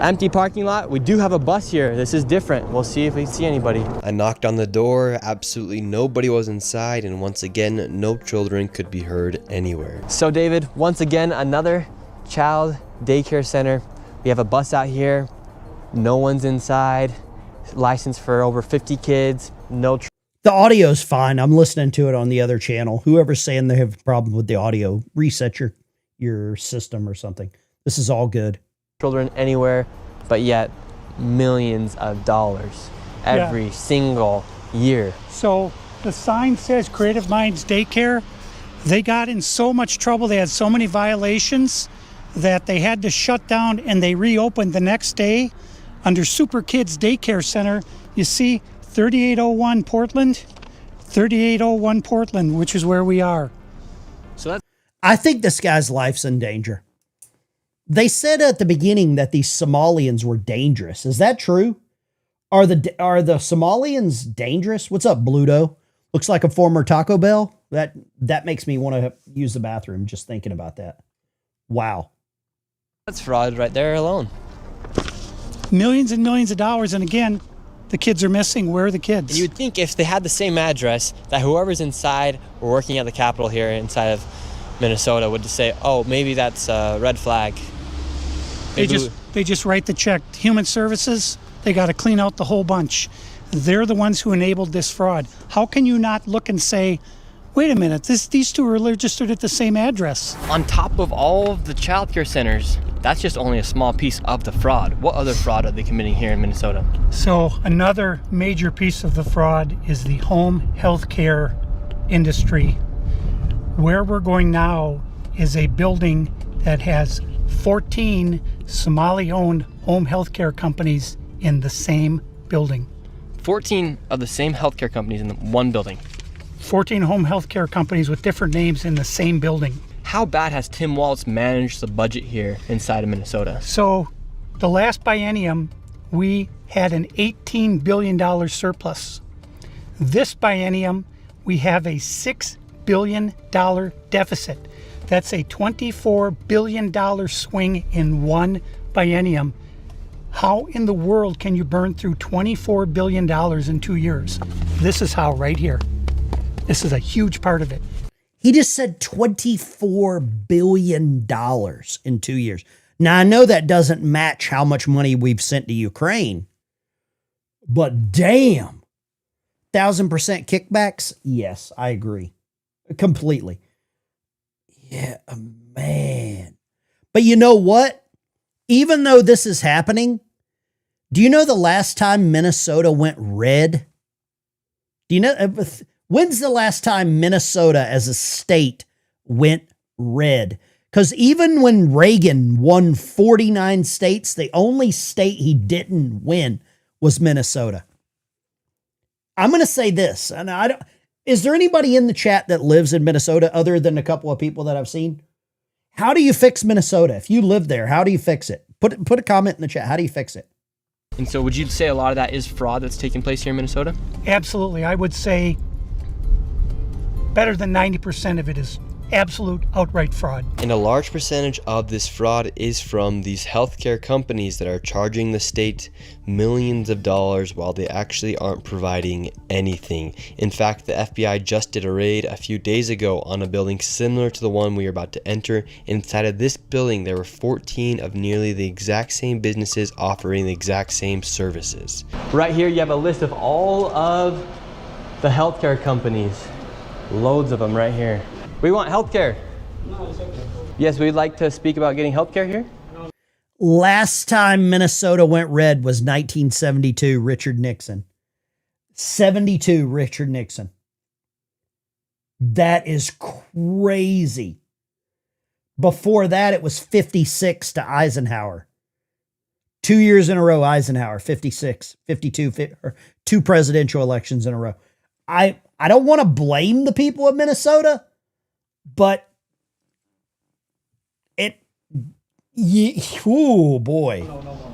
empty parking lot. We do have a bus here. This is different. We'll see if we see anybody. I knocked on the door. Absolutely nobody was inside, and once again, no children could be heard anywhere. So David, once again, another child daycare center. We have a bus out here. No one's inside. Licensed for over 50 kids. The audio's fine. I'm listening to it on the other channel. Whoever's saying they have a problem with the audio, reset your system or something. This is all good. Children anywhere, but yet millions of dollars every single year. So the sign says Creative Minds Daycare. They got in so much trouble. They had so many violations that they had to shut down, and they reopened the next day under Super Kids Daycare Center. You see 3801 Portland, 3801 Portland, which is where we are. So I think this guy's life's in danger. They said at the beginning that these Somalians were dangerous. Is that true? Are the Somalians dangerous? What's up, Bluto? Looks like a former Taco Bell. That makes me want to use the bathroom just thinking about that. Wow. That's fraud right there alone. Millions and millions of dollars, and again, the kids are missing. Where are the kids? You would think if they had the same address, that whoever's inside or working at the Capitol here inside of Minnesota would just say, oh, maybe that's a red flag. They just write the check. Human Services, they got to clean out the whole bunch. They're the ones who enabled this fraud. How can you not look and say, wait a minute, these two are registered at the same address? On top of all of the child care centers, that's just only a small piece of the fraud. What other fraud are they committing here in Minnesota? So another major piece of the fraud is the home health care industry. Where we're going now is a building that has 14 Somali-owned home health care companies in the same building. 14 of the same healthcare companies in one building. 14 home health care companies with different names in the same building. How bad has Tim Walz managed the budget here inside of Minnesota? So the last biennium, we had an $18 billion surplus. This biennium, we have a $6 billion deficit. That's a $24 billion swing in one biennium. How in the world can you burn through $24 billion in 2 years? This is how, right here. This is a huge part of it. He just said $24 billion in 2 years. Now, I know that doesn't match how much money we've sent to Ukraine, but damn, 1,000% kickbacks? Yes, I agree. Completely. Yeah, man. But you know what? Even though this is happening, do you know the last time Minnesota went red? Do you know, when's the last time Minnesota as a state went red? Because even when Reagan won 49 states, the only state he didn't win was Minnesota. I'm going to say this, and is there anybody in the chat that lives in Minnesota other than a couple of people that I've seen? How do you fix Minnesota? If you live there, how do you fix it? Put a comment in the chat. How do you fix it? And so would you say a lot of that is fraud that's taking place here in Minnesota? Absolutely. I would say better than 90% of it is absolute outright fraud. And a large percentage of this fraud is from these healthcare companies that are charging the state millions of dollars while they actually aren't providing anything. In fact, the FBI just did a raid a few days ago on a building similar to the one we are about to enter. Inside of this building, there were 14 of nearly the exact same businesses offering the exact same services. Right here, you have a list of all of the healthcare companies. Loads of them right here. We want healthcare. No, it's okay. Yes, we'd like to speak about getting healthcare here. Last time Minnesota went red was 1972, Richard Nixon. 72, Richard Nixon. That is crazy. Before that, it was 56 to Eisenhower. 2 years in a row, Eisenhower, 56, 52, or 2 presidential elections in a row. I don't want to blame the people of Minnesota, but oh boy.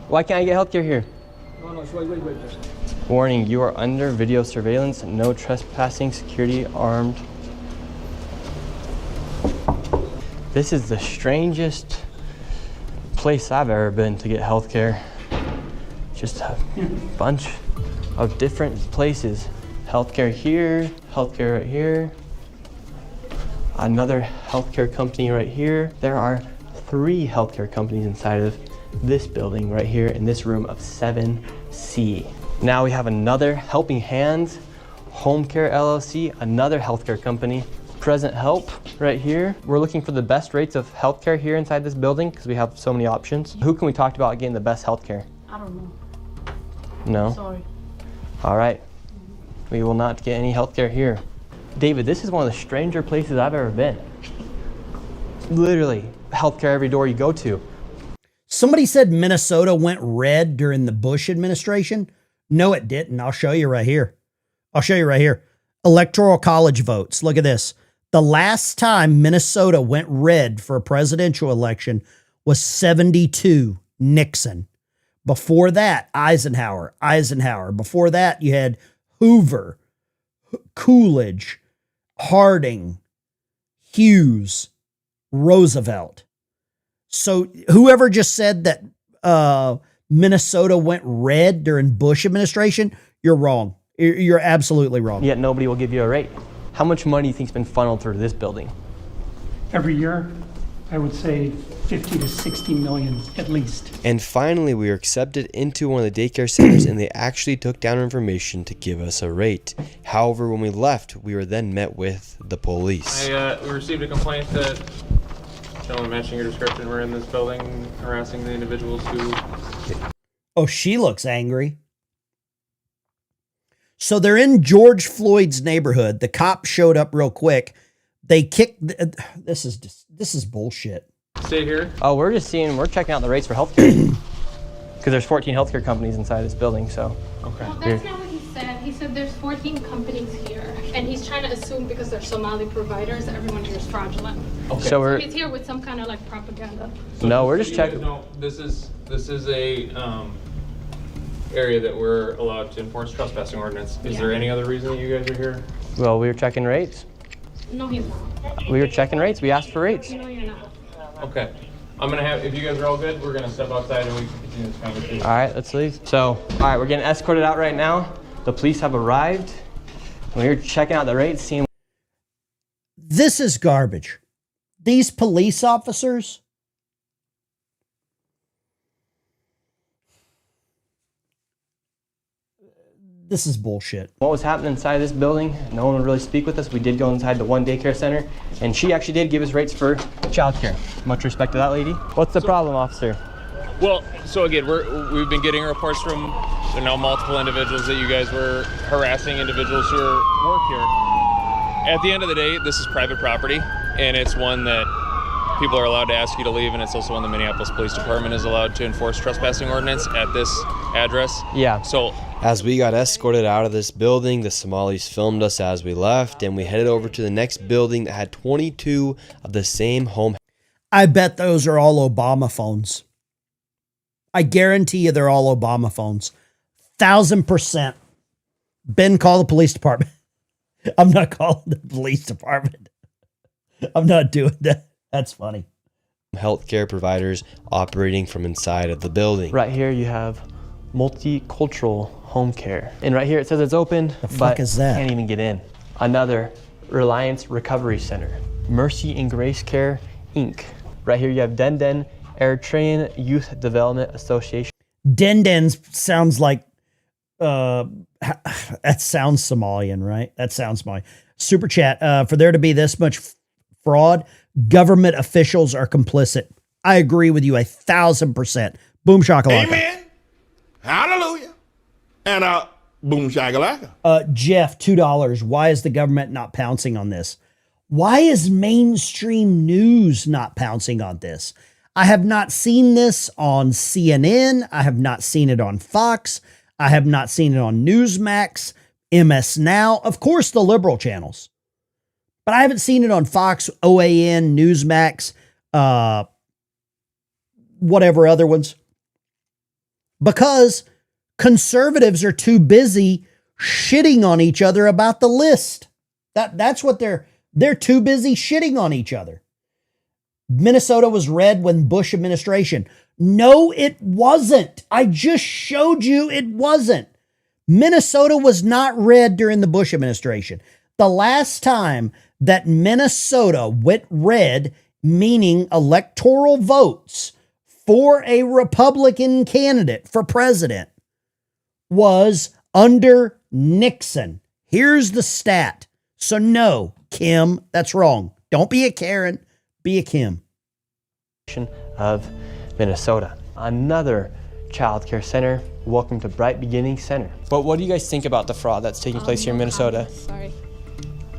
Why can't I get healthcare here? Wait. Warning, you are under video surveillance, no trespassing, security, armed. This is the strangest place I've ever been to get healthcare. Just a bunch of different places. Healthcare here, healthcare right here. Another healthcare company right here. There are 3 healthcare companies inside of this building right here in this room of 7C. Now we have another Helping Hands, Home Care LLC, another healthcare company, Present Help right here. We're looking for the best rates of healthcare here inside this building because we have so many options. Who can we talk to about getting the best healthcare? I don't know. No? Sorry. All right. We will not get any healthcare here. David, this is one of the stranger places I've ever been. Literally, healthcare every door you go to. Somebody said Minnesota went red during the Bush administration. No, it didn't. I'll show you right here. Electoral college votes. Look at this. The last time Minnesota went red for a presidential election was 72, Nixon. Before that, Eisenhower. Before that, you had Hoover, Coolidge, Harding, Hughes, Roosevelt. So whoever just said that Minnesota went red during Bush administration, you're wrong. You're absolutely wrong. Yet nobody will give you a rate. How much money do you think's been funneled through this building? Every year, I would say 50 to 60 million at least. And finally, we were accepted into one of the daycare centers and they actually took down our information to give us a rate. However, when we left, we were then met with the police. We received a complaint that gentlemen matching your description were in this building harassing the individuals who... Oh, she looks angry. So they're in George Floyd's neighborhood. The cop showed up real quick. They kicked... This is bullshit. Stay here. Oh, we're checking out the rates for healthcare. Because there's 14 healthcare companies inside this building, so. Okay. Well, that's not what he said. He said there's 14 companies here. And he's trying to assume because they're Somali providers that everyone here is fraudulent. Okay. So he's here with some kind of like propaganda. No, we're just checking. No, this is a area that we're allowed to enforce trespassing ordinance. Is there any other reason that you guys are here? Well, we were checking rates. No, he's not. We were checking rates. We asked for rates. No, you're not. Okay. I'm gonna have, if you guys are all good, we're gonna step outside and we can continue this conversation. All right, let's leave. So, all right, we're getting escorted out right now. The police have arrived. We're checking out the rates, seeing. This is garbage. These police officers. This is bullshit. What was happening inside this building? No one would really speak with us. We did go inside the one daycare center, and she actually did give us rates for childcare. Much respect to that lady. What's the problem, officer? Well, so again, we've been getting reports from multiple individuals that you guys were harassing individuals who work here. At the end of the day, this is private property, and it's one that people are allowed to ask you to leave, and it's also one the Minneapolis Police Department is allowed to enforce trespassing ordinance at this address. Yeah. So as we got escorted out of this building, the Somalis filmed us as we left, and we headed over to the next building that had 22 of the same home. I bet those are all Obama phones. I guarantee you they're all Obama phones. 1,000%. Ben, call the police department. I'm not calling the police department. I'm not doing that. That's funny. Healthcare providers operating from inside of the building. Right here you have multicultural home care. And right here it says it's open, but is that? can't even get in. Another Reliance Recovery Center. Mercy and Grace Care, Inc. Right here you have Denden Eritrean Youth Development Association. Denden sounds like, that sounds Somalian, right? That sounds Somalian. Super chat, for there to be this much fraud, government officials are complicit. I agree with you 1,000%. Boom shakalaka. Amen. Hallelujah. And boom shakalaka. Jeff, $2. Why is the government not pouncing on this? Why is mainstream news not pouncing on this? I have not seen this on CNN. I have not seen it on Fox. I have not seen it on Newsmax, MS Now, of course, the liberal channels. But I haven't seen it on Fox, OAN, Newsmax, whatever other ones. Because conservatives are too busy shitting on each other about the list. That's what they're too busy shitting on each other. Minnesota was red when Bush administration. No, it wasn't. I just showed you it wasn't. Minnesota was not red during the Bush administration. The last time that Minnesota went red, meaning electoral votes for a Republican candidate for president, was under Nixon. Here's the stat. So no, Kim, that's wrong. Don't be a Karen, be a Kim. Of Minnesota. Another child care center. Welcome to Bright Beginning Center. But what do you guys think about the fraud that's taking place here in Minnesota? Sorry.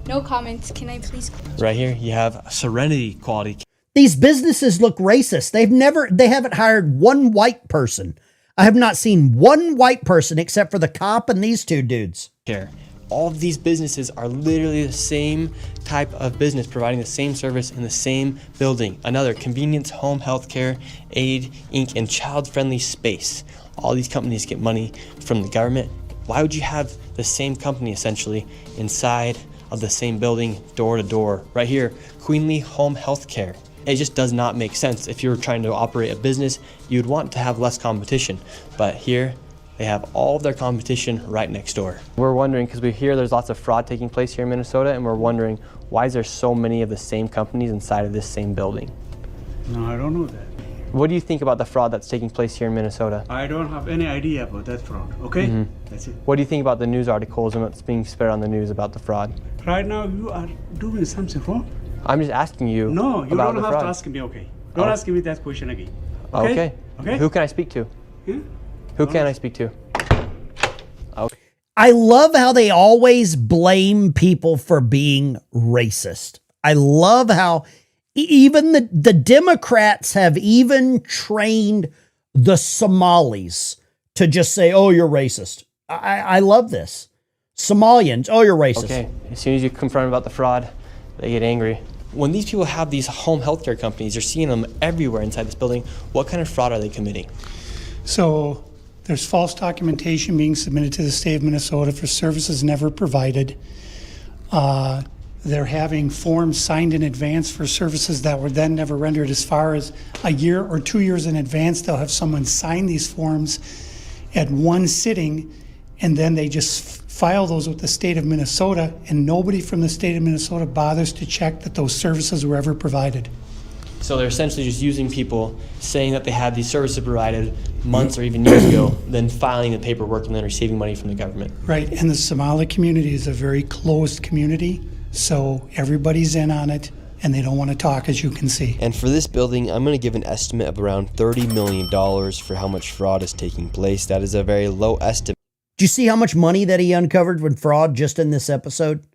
No comments. Can I please? Right here, you have Serenity Quality. These businesses look racist. They haven't hired one white person. I have not seen one white person except for the cop and these two dudes. Care. All of these businesses are literally the same type of business, providing the same service in the same building. Another Convenience Home Healthcare Aid Inc. and Child Friendly Space. All these companies get money from the government. Why would you have the same company essentially inside of the same building, door to door? Right here, Queenly Home Healthcare. It just does not make sense. If you're trying to operate a business, you'd want to have less competition. But here, they have all of their competition right next door. We're wondering, because we hear there's lots of fraud taking place here in Minnesota, and we're wondering, why is there so many of the same companies inside of this same building? No, I don't know that. What do you think about the fraud that's taking place here in Minnesota? I don't have any idea about that fraud, okay? That's it. What do you think about the news articles and what's being spread on the news about the fraud? Right now, you are doing something wrong. I'm just asking you No, you about don't the have fraud. to ask me, okay? Don't ask me that question again. Okay. Okay? Who can I speak to? Yeah? Who can I speak to? Okay. I love how they always blame people for being racist. I love how even the Democrats have even trained the Somalis to just say, oh, you're racist. I love this. Somalians, oh, you're racist. Okay, as soon as you confront them about the fraud, they get angry. When these people have these home healthcare companies, you're seeing them everywhere inside this building. What kind of fraud are they committing? So there's false documentation being submitted to the state of Minnesota for services never provided. They're having forms signed in advance for services that were then never rendered. As far as a year or 2 years in advance, they'll have someone sign these forms at one sitting, and then they just file those with the state of Minnesota, and nobody from the state of Minnesota bothers to check that those services were ever provided. So they're essentially just using people saying that they had these services provided months or even years ago, then filing the paperwork and then receiving money from the government. Right, and the Somali community is a very closed community, so everybody's in on it, and they don't want to talk, as you can see. And for this building, I'm going to give an estimate of around $30 million for how much fraud is taking place. That is a very low estimate. Do you see how much money that he uncovered with fraud just in this episode?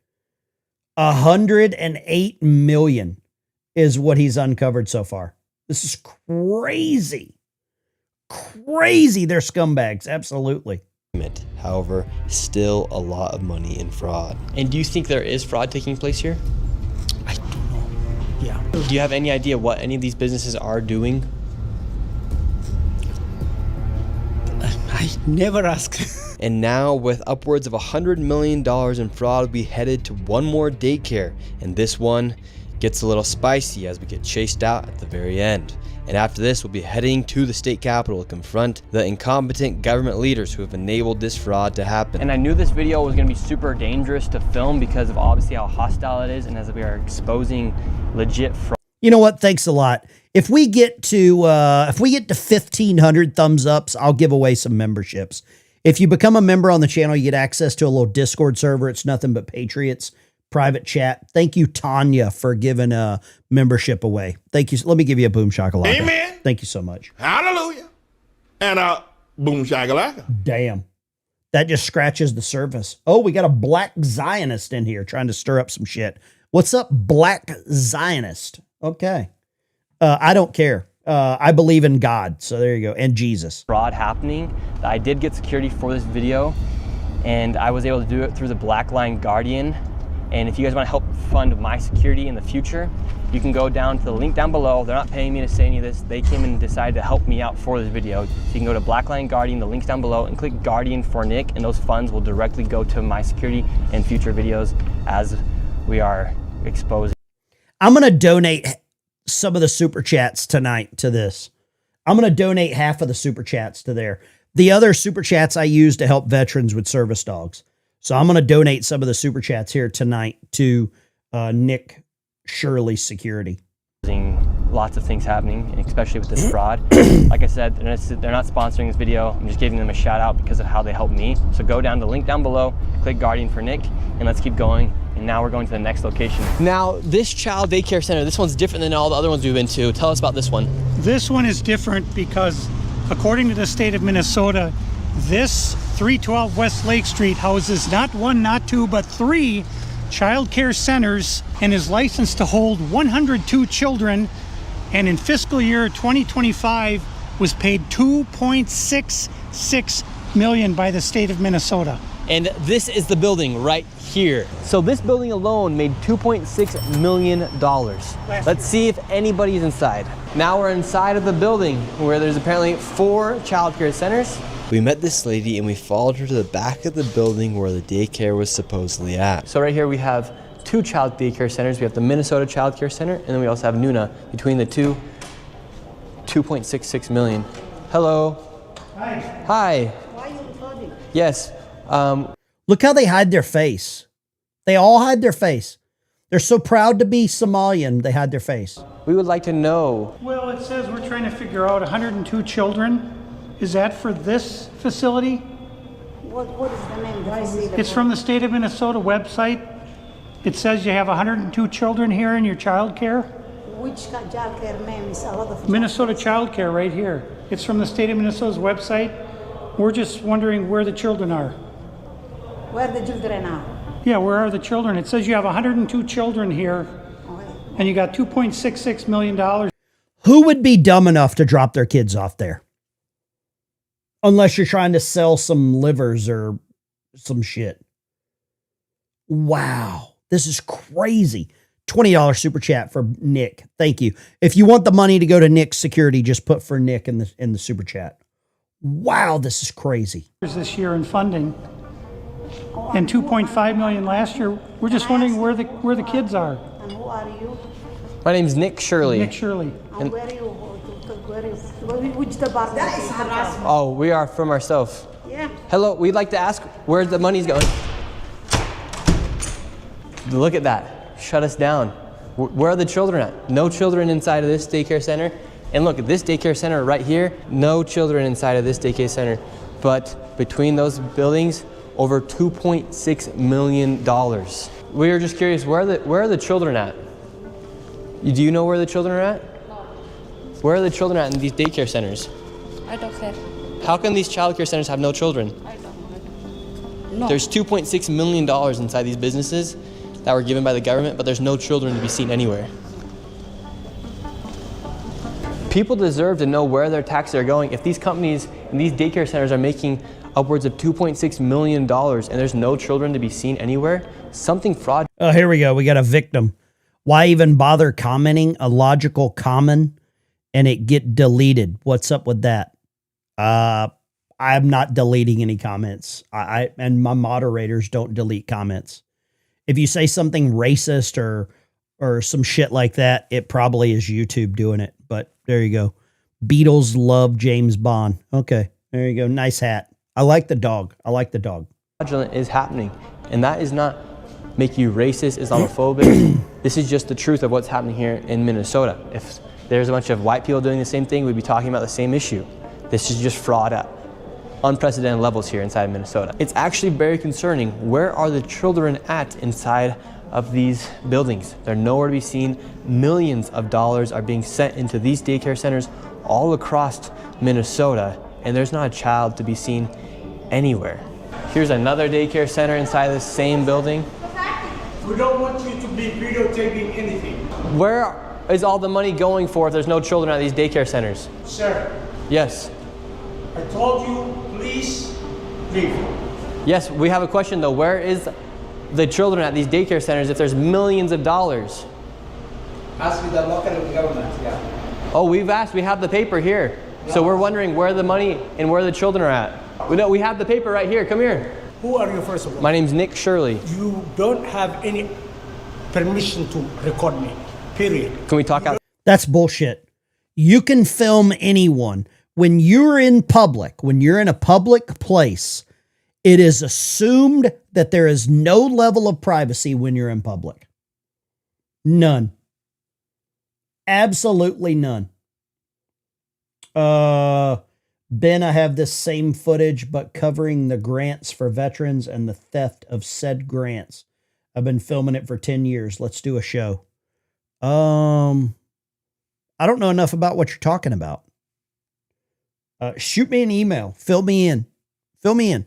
108 million is what he's uncovered so far. This is crazy. Crazy. They're scumbags. Absolutely. However, still a lot of money in fraud. And do you think there is fraud taking place here? I don't know. Yeah. Do you have any idea what any of these businesses are doing? I never ask. And now, with upwards of $100 million in fraud, we headed to one more daycare, and this one Gets a little spicy as we get chased out at the very end. And after this, we'll be heading to the state capitol to confront the incompetent government leaders who have enabled this fraud to happen. And I knew this video was going to be super dangerous to film because of obviously how hostile it is and as we are exposing legit fraud. You know what? Thanks a lot. If we get to 1,500 thumbs ups, I'll give away some memberships. If you become a member on the channel, you get access to a little Discord server. It's nothing but Patriots. Private chat. Thank you, Tanya, for giving a membership away. Thank you. Let me give you a boom shakalaka. Amen. Thank you so much. Hallelujah. And boom shakalaka. Damn. That just scratches the surface. Oh, we got a black Zionist in here trying to stir up some shit. What's up, black Zionist? Okay. I don't care. I believe in God. So there you go. And Jesus. Fraud happening. I did get security for this video and I was able to do it through the Black Line Guardian. And if you guys want to help fund my security in the future, you can go down to the link down below. They're not paying me to say any of this. They came and decided to help me out for this video. So you can go to Blackline Guardian, the link's down below, and click Guardian for Nick, and those funds will directly go to my security and future videos as we are exposing. I'm going to donate some of the super chats tonight to this. I'm going to donate half of the super chats to there. The other super chats I use to help veterans with service dogs. So I'm going to donate some of the super chats here tonight to Nick Shirley Security. Lots of things happening, especially with this fraud. Like I said, they're not sponsoring this video. I'm just giving them a shout out because of how they helped me. So go down to the link down below, click Guardian for Nick, and let's keep going. And now we're going to the next location. Now, this child daycare center, this one's different than all the other ones we've been to. Tell us about this one. This one is different because according to the state of Minnesota, this 312 West Lake Street houses not one, not two, but 3 child care centers and is licensed to hold 102 children, and in fiscal year 2025 was paid $2.66 million by the state of Minnesota. And this is the building right here. So this building alone made $2.6 million. Let's see if anybody is inside. Now we're inside of the building where there's apparently 4 child care centers. We met this lady and we followed her to the back of the building where the daycare was supposedly at. So right here we have 2 child daycare centers. We have the Minnesota Child Care Center, and then we also have Nuna. Between the two, $2.66 million. Hello. Hi. Hi. Why are you recording? Yes. Look how they hide their face. They all hide their face. They're so proud to be Somalian, they hide their face. We would like to know. Well, it says we're trying to figure out 102 children. Is that for this facility? What is the name? Why is it? It's from the state of Minnesota website. It says you have 102 children here in your child care. Which child care name is a lot of Minnesota Child Care right here. It's from the state of Minnesota's website. We're just wondering where the children are. Where the children are? Yeah, where are the children? It says you have 102 children here, and you got $2.66 million. Who would be dumb enough to drop their kids off there? Unless you're trying to sell some livers or some shit. Wow. This is crazy. $20 super chat for Nick. Thank you. If you want the money to go to Nick's security, just put for Nick in the super chat. Wow, this is crazy. This year in funding, and $2.5 million last year. We're just wondering where the kids are. And who are you? My name's Nick Shirley. Nick Shirley. And where are you? Which department? That is harassment. Oh, we are from ourselves. Yeah. Hello, we'd like to ask where the money's going. Look at that. Shut us down. Where are the children at? No children inside of this daycare center. And look at this daycare center right here. No children inside of this daycare center. But between those buildings, over $2.6 million. We were just curious, where are the children at? Do you know where the children are at? Where are the children at in these daycare centers? I don't care. How can these child care centers have no children? I don't know. No. There's $2.6 million inside these businesses that were given by the government, but there's no children to be seen anywhere. People deserve to know where their taxes are going. If these companies and these daycare centers are making upwards of $2.6 million and there's no children to be seen anywhere, something fraud. Oh, here we go. We got a victim. Why even bother commenting a logical comment and it get deleted? What's up with that? I'm not deleting any comments. And my moderators don't delete comments. If you say something racist or or some shit like that, it probably is YouTube doing it. But there you go. Beatles love James Bond. Okay, there you go. Nice hat. I like the dog. I like the dog. Fraudulent is happening, and that is not make you racist, Islamophobic. This is just the truth of what's happening here in Minnesota. If there's a bunch of white people doing the same thing, we'd be talking about the same issue. This is just fraud at unprecedented levels here inside of Minnesota. It's actually very concerning. Where are the children at inside of these buildings? They're nowhere to be seen. Millions of dollars are being sent into these daycare centers all across Minnesota, and there's not a child to be seen anywhere. Here's another daycare center inside this same building. We don't want you to be videotaping anything. Where is all the money going for if there's no children at these daycare centers? Sir, Yes. I told you, please leave. Yes, we have a question though. Where is the children at these daycare centers if there's millions of dollars? Ask the local government, yeah. Oh, we've asked. We have the paper here. So we're wondering where the money and where the children are at. We have the paper right here. Come here. Who are you, first of all? My name's Nick Shirley. You don't have any permission to record me, period. Can we talk out? That's bullshit. You can film anyone. When you're in public, when you're in a public place, it is assumed that there is no level of privacy when you're in public. None. Absolutely none. Ben, I have this same footage, but covering the grants for veterans and the theft of said grants. I've been filming it for 10 years. Let's do a show. I don't know enough about what you're talking about. Shoot me an email. Fill me in. Fill me in.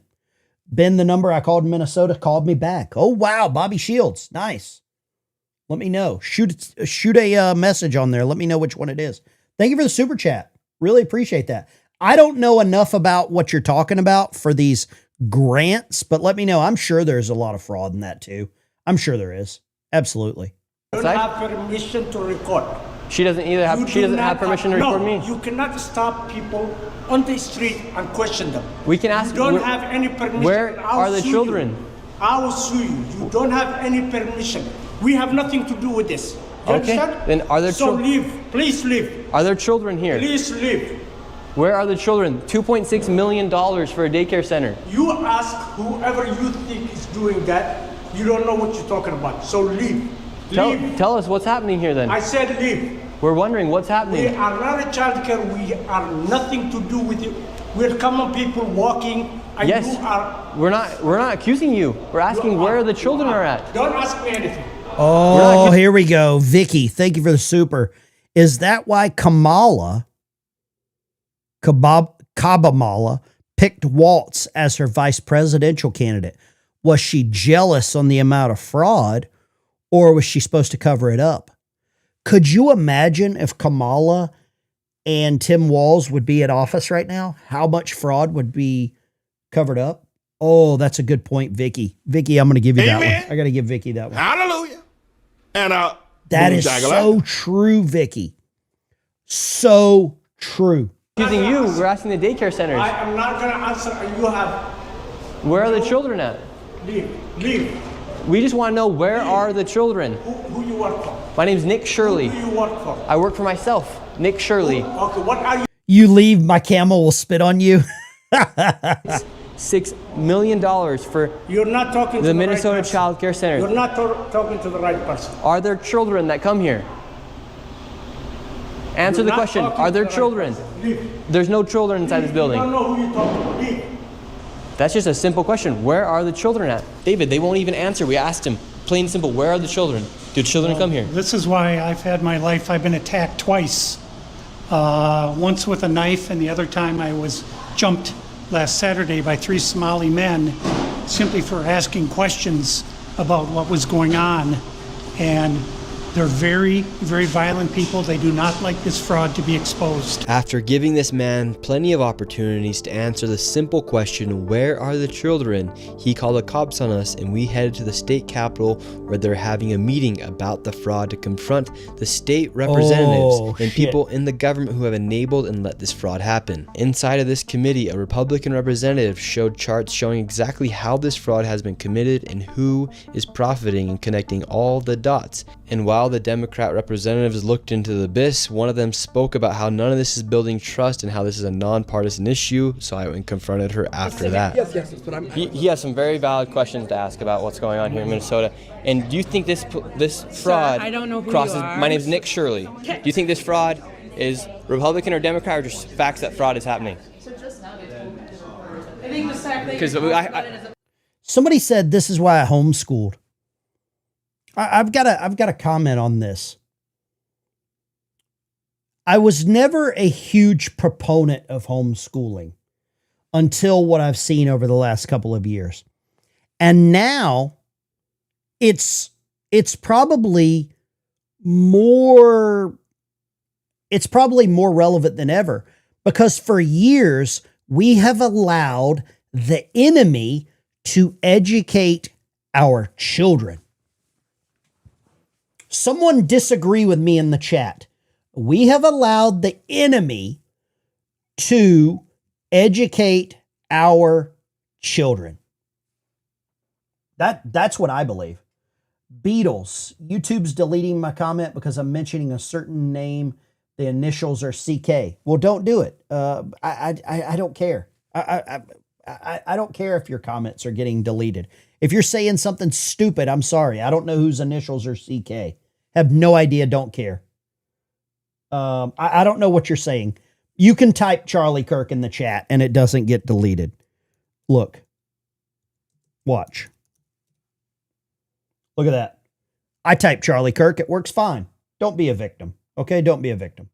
Ben, the number I called in Minnesota, called me back. Oh, wow. Bobby Shields. Nice. Let me know. Shoot a message on there. Let me know which one it is. Thank you for the super chat. Really appreciate that. I don't know enough about what you're talking about for these grants, but let me know. I'm sure there's a lot of fraud in that too. I'm sure there is. Absolutely. You don't have permission to record. She doesn't either have. She doesn't have permission to record me. You cannot stop people on the street and question them. We can ask. You don't have any permission. Where are the children? I will sue you. You don't have any permission. We have nothing to do with this. You understand? Then are there children? So leave. Please leave. Are there children here? Please leave. Where are the children? $2.6 million for a daycare center. You ask whoever you think is doing that. You don't know what you're talking about. So leave. Tell us what's happening here then. I said leave. We're wondering what's happening. We are not a child care. We are nothing to do with it. We're common people walking. And yes. You are, we're not accusing you. We're asking where the children are at. Don't ask me anything. Oh, here we go. Vicky, thank you for the super. Is that why Kabamala picked Waltz as her vice presidential candidate? Was she jealous on the amount of fraud, or was she supposed to cover it up? Could you imagine if Kamala and Tim Walz would be at office right now? How much fraud would be covered up? Oh, that's a good point, Vicky. Vicky, I'm going to give you that one. I got to give Vicky that one. Hallelujah. And that is so true, Vicky. So true. Accusing you, we're asking the daycare centers. I am not going to answer. You have. Where are the children at? Leave. We just want to know where are the children. Who you work for? My name's Nick Shirley. Who do you work for? I work for myself, Nick Shirley. Okay, what are you? You leave, my camel will spit on you. $6 million for You're not talking to the Minnesota Child Care Center. You're not talking to the right person. Are there children that come here? Answer the question. Are there children? There's no children inside this building. I don't know who you're talking to. Leave. That's just a simple question. Where are the children at? David, they won't even answer. We asked him, plain and simple, where are the children? Do children come here? This is why I've had my life. I've been attacked twice. Once with a knife, and the other time I was jumped last Saturday by 3 Somali men simply for asking questions about what was going on. And they're very, very violent people. They do not like this fraud to be exposed. After giving this man plenty of opportunities to answer the simple question, where are the children, he called the cops on us and we headed to the state capitol where they're having a meeting about the fraud to confront the state representatives and people in the government who have enabled and let this fraud happen. Inside of this committee, a Republican representative showed charts showing exactly how this fraud has been committed and who is profiting and connecting all the dots. And while while the Democrat representatives looked into the abyss, one of them spoke about how none of this is building trust and how this is a nonpartisan issue. So I went and confronted her after that. Yes, that's what I'm. He has some very valid questions to ask about what's going on here in Minnesota. And do you think this fraud I don't know who crosses? you are. My name is Nick Shirley. Do you think this fraud is Republican or Democrat, or just facts that fraud is happening? I think the fact that Because Somebody said this is why I homeschooled. I've got a comment on this. I was never a huge proponent of homeschooling until what I've seen over the last couple of years. And now it's probably more relevant than ever, because for years we have allowed the enemy to educate our children. Someone disagree with me in the chat. We have allowed the enemy to educate our children. That's what I believe. Beatles. YouTube's deleting my comment because I'm mentioning a certain name. The initials are CK. Well, don't do it. I don't care. I don't care if your comments are getting deleted. If you're saying something stupid, I'm sorry. I don't know whose initials are CK. Have no idea. Don't care. I don't know what you're saying. You can type Charlie Kirk in the chat and it doesn't get deleted. Look. Watch. Look at that. I type Charlie Kirk. It works fine. Don't be a victim. Okay? Don't be a victim.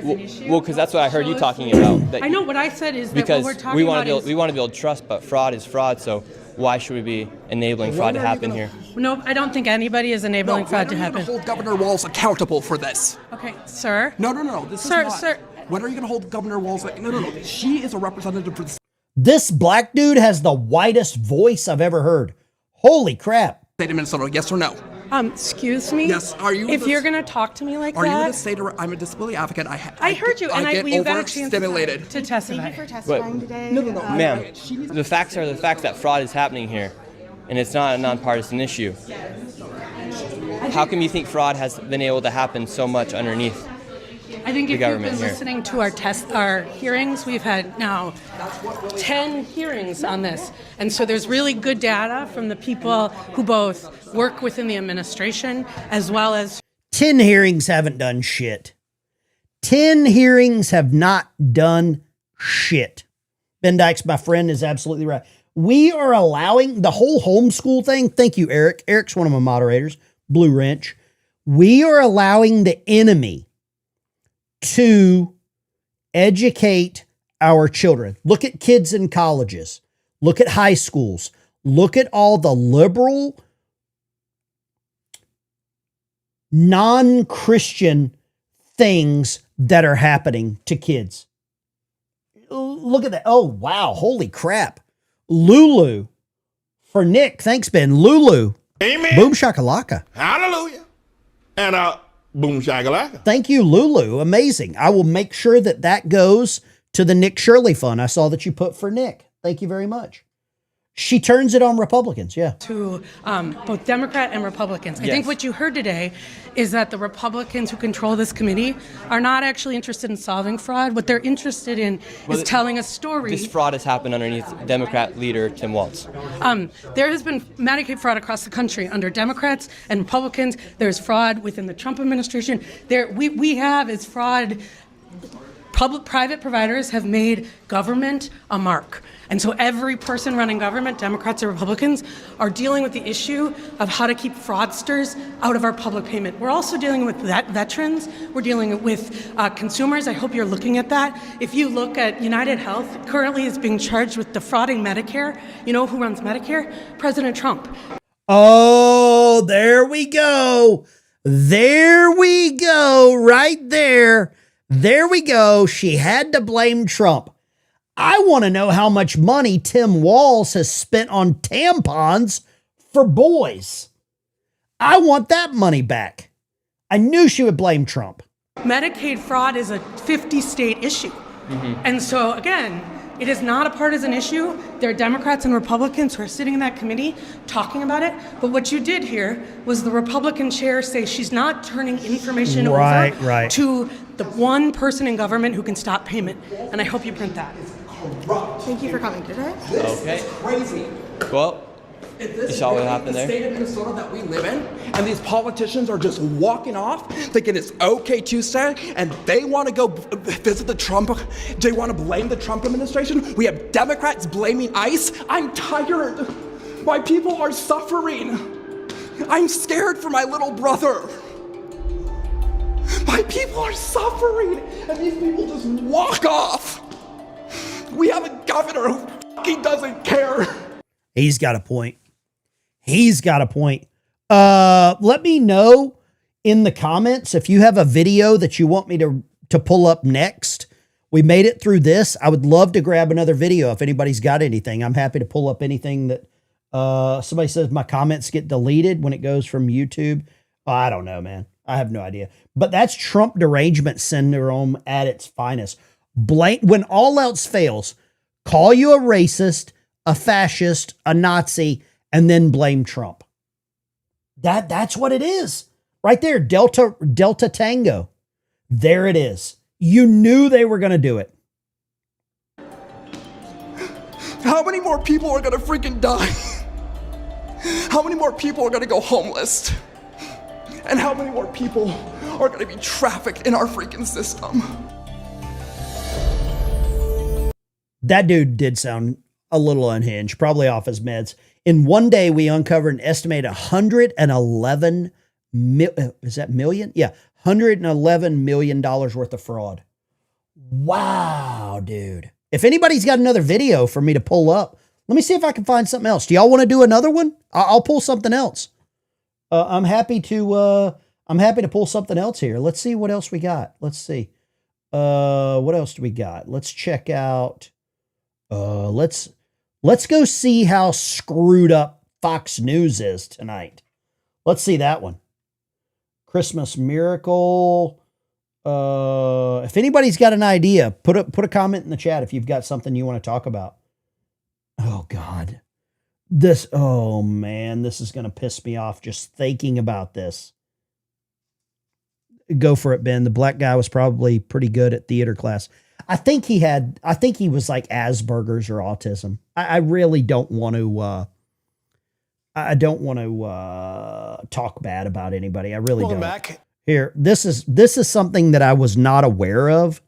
well, because that's what I heard you talking about. That I know what I said is that because what we're talking about is... we want to build trust, but fraud is fraud, so why should we be enabling fraud to happen here? No, I don't think anybody is enabling fraud to happen. Hold Governor Walz accountable for this. Okay, sir. No. This Sir, is not. sir. When are you going to hold Governor Walz? No. She is a representative for the This black dude has the whitest voice I've ever heard. Holy crap. state of Minnesota. Yes or no? Excuse me? Yes. Are you? If you're going to talk to me like Are that... you going to say to her, I'm a disability advocate? I heard you, and get got a chance overstimulated. to testify. Thank you for testifying today. No. Ma'am, the facts are the facts that fraud is happening here, and it's not a nonpartisan issue. How come you think fraud has been able to happen so much underneath I think the if you've government been here? listening to our hearings, we've had now 10 hearings on this. And so there's really good data from the people who both work within the administration as well as 10 hearings haven't done shit. 10 hearings have not done shit. Ben Dykes, my friend, is absolutely right. We are allowing the whole homeschool thing. Thank you, Eric. Eric's one of my moderators, Blue Wrench. We are allowing the enemy to educate our children. Look at kids in colleges. Look at high schools. Look at all the liberal, non-Christian things that are happening to kids. Look at that. Oh, wow. Holy crap. Lulu. For Nick. Thanks, Ben. Lulu. Amen. Boom shakalaka. Hallelujah. And boom shakalaka. Thank you, Lulu. Amazing. I will make sure that goes to the Nick Shirley Fund. I saw that you put for Nick. Thank you very much. She turns it on Republicans, yeah. to both Democrat and Republicans. I think what you heard today is that the Republicans who control this committee are not actually interested in solving fraud. What they're interested in is telling a story. This fraud has happened underneath Democrat leader Tim Walz. There has been Medicaid fraud across the country under Democrats and Republicans. There's fraud within the Trump administration. We have is fraud. Private providers have made government a mark. And so every person running government, Democrats or Republicans, are dealing with the issue of how to keep fraudsters out of our public payment. We're also dealing with veterans. We're dealing with consumers. I hope you're looking at that. If you look at United Health, currently is being charged with defrauding Medicare. You know who runs Medicare? President Trump. Oh, there we go. There we go. Right there. There we go. She had to blame Trump. I want to know how much money Tim Walz has spent on tampons for boys. I want that money back. I knew she would blame Trump. Medicaid fraud is a 50-state issue. And so, again, It is not a partisan issue. There are Democrats and Republicans who are sitting in that committee talking about it. But what you did here was the Republican chair say she's not turning information over to the one person in government who can stop payment. And I hope you print that. Thank you for coming today. Okay. Crazy. Well, you saw what happened the there? state of Minnesota that we live in, and these politicians are just walking off, thinking it's okay Tuesday, and they want to go visit the Trump. They want to blame the Trump administration. We have Democrats blaming ICE. I'm tired. My people are suffering. I'm scared for my little brother. My people are suffering, and these people just walk off. We have a governor who fucking doesn't care. He's got a point. He's got a point. Let me know in the comments if you have a video that you want me to pull up next. We made it through this. I would love to grab another video if anybody's got anything. I'm happy to pull up anything that somebody says my comments get deleted when it goes from YouTube. I don't know, man. I have no idea. But that's Trump derangement syndrome at its finest. When all else fails, call you a racist, a fascist, a Nazi, and then blame Trump. That's what it is. Right there, Delta Tango. There it is. You knew they were going to do it. How many more people are going to freaking die? How many more people are going to go homeless? And how many more people are going to be trafficked in our freaking system? That dude did sound a little unhinged, probably off his meds. In one day, we uncovered an estimated $111 million? Yeah, $111 million worth of fraud. Wow, dude. If anybody's got another video for me to pull up, let me see if I can find something else. Do y'all want to do another one? I'll pull something else. I'm happy to pull something else here. Let's see what else we got. Let's see. What else do we got? Let's check out. Let's go see how screwed up Fox News is tonight. Let's see that one. Christmas Miracle. If anybody's got an idea, put a comment in the chat if you've got something you want to talk about. Oh God. Oh man, this is going to piss me off just thinking about this. Go for it, Ben. The black guy was probably pretty good at theater class. I think he was like Asperger's or autism. I really don't want to, talk bad about anybody. I really don't. Back. Here, this is something that I was not aware of.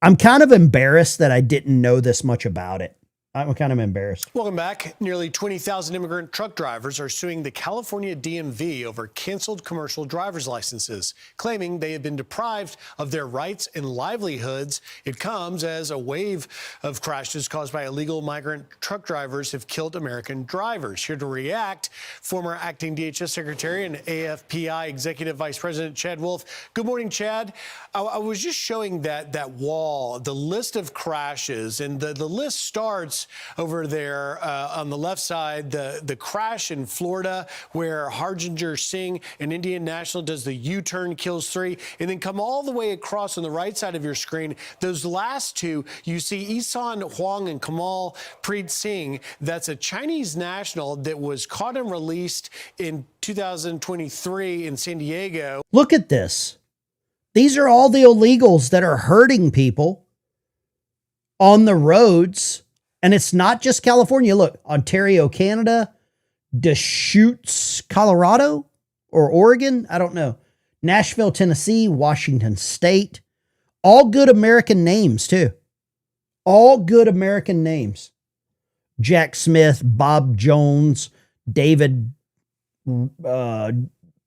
I'm kind of embarrassed that I didn't know this much about it. I'm kind of embarrassed. Welcome back. Nearly 20,000 immigrant truck drivers are suing the California DMV over canceled commercial driver's licenses, claiming they have been deprived of their rights and livelihoods. It comes as a wave of crashes caused by illegal migrant truck drivers have killed American drivers. Here to react, former acting DHS Secretary and AFPI Executive Vice President Chad Wolf. Good morning, Chad. I was just showing that wall, the list of crashes, and the list starts over there on the left side, the crash in Florida where Harjinder Singh, an Indian national, does the U-turn, kills 3, and then come all the way across on the right side of your screen. Those last 2, you see Isan Huang and Kamal Preet Singh. That's a Chinese national that was caught and released in 2023 in San Diego. Look at this. These are all the illegals that are hurting people on the roads. And it's not just California. Look, Ontario, Canada, Deschutes, Colorado, or Oregon. I don't know. Nashville, Tennessee, Washington State. All good American names, too. All good American names. Jack Smith, Bob Jones, David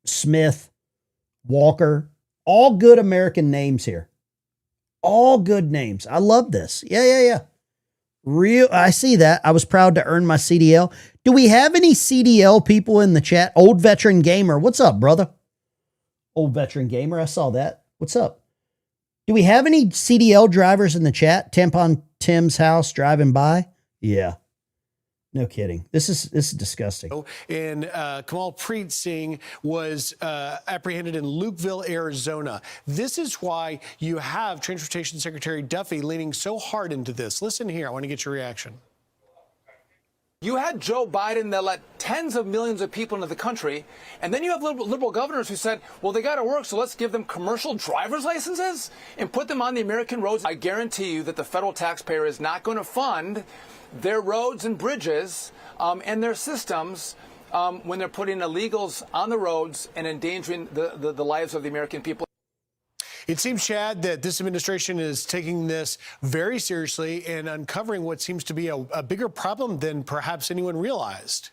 Smith, Walker. All good American names here. All good names. I love this. Yeah. I see that. I was proud to earn my CDL. Do we have any CDL people in the chat? Old Veteran Gamer. What's up, brother? Old Veteran Gamer. I saw that. What's up? Do we have any CDL drivers in the chat? Tampon Tim's house driving by? Yeah. No kidding. This is disgusting. And Kamal Preet Singh was apprehended in Lukeville, Arizona. This is why you have Transportation Secretary Duffy leaning so hard into this. Listen here. I want to get your reaction. You had Joe Biden that let tens of millions of people into the country, and then you have liberal governors who said, well, they got to work, so let's give them commercial driver's licenses and put them on the American roads. I guarantee you that the federal taxpayer is not going to fund their roads and bridges and their systems when they're putting illegals on the roads and endangering the lives of the American people. It seems, Chad, that this administration is taking this very seriously and uncovering what seems to be a bigger problem than perhaps anyone realized.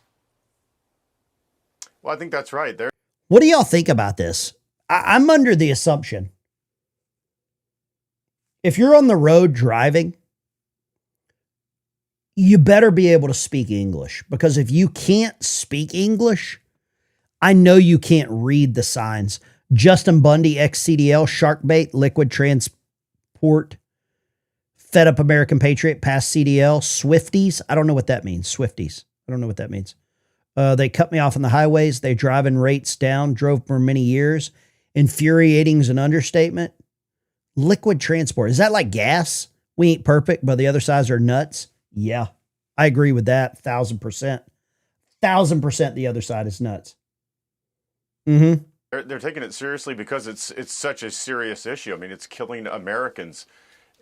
Well, I think that's right. What do y'all think about this? I'm under the assumption if you're on the road driving, you better be able to speak English, because if you can't speak English, I know you can't read the signs. Justin Bundy, ex-CDL, shark bait, liquid transport, fed up American Patriot, past CDL, Swifties. I don't know what that means. Swifties. I don't know what that means. They cut me off on the highways. They driving rates down, drove for many years. Infuriating is an understatement. Liquid transport. Is that like gas? We ain't perfect, but the other sides are nuts. Yeah, I agree with that. 1,000%. 1,000% the other side is nuts. Mm-hmm. They're taking it seriously because it's such a serious issue. I mean, it's killing Americans.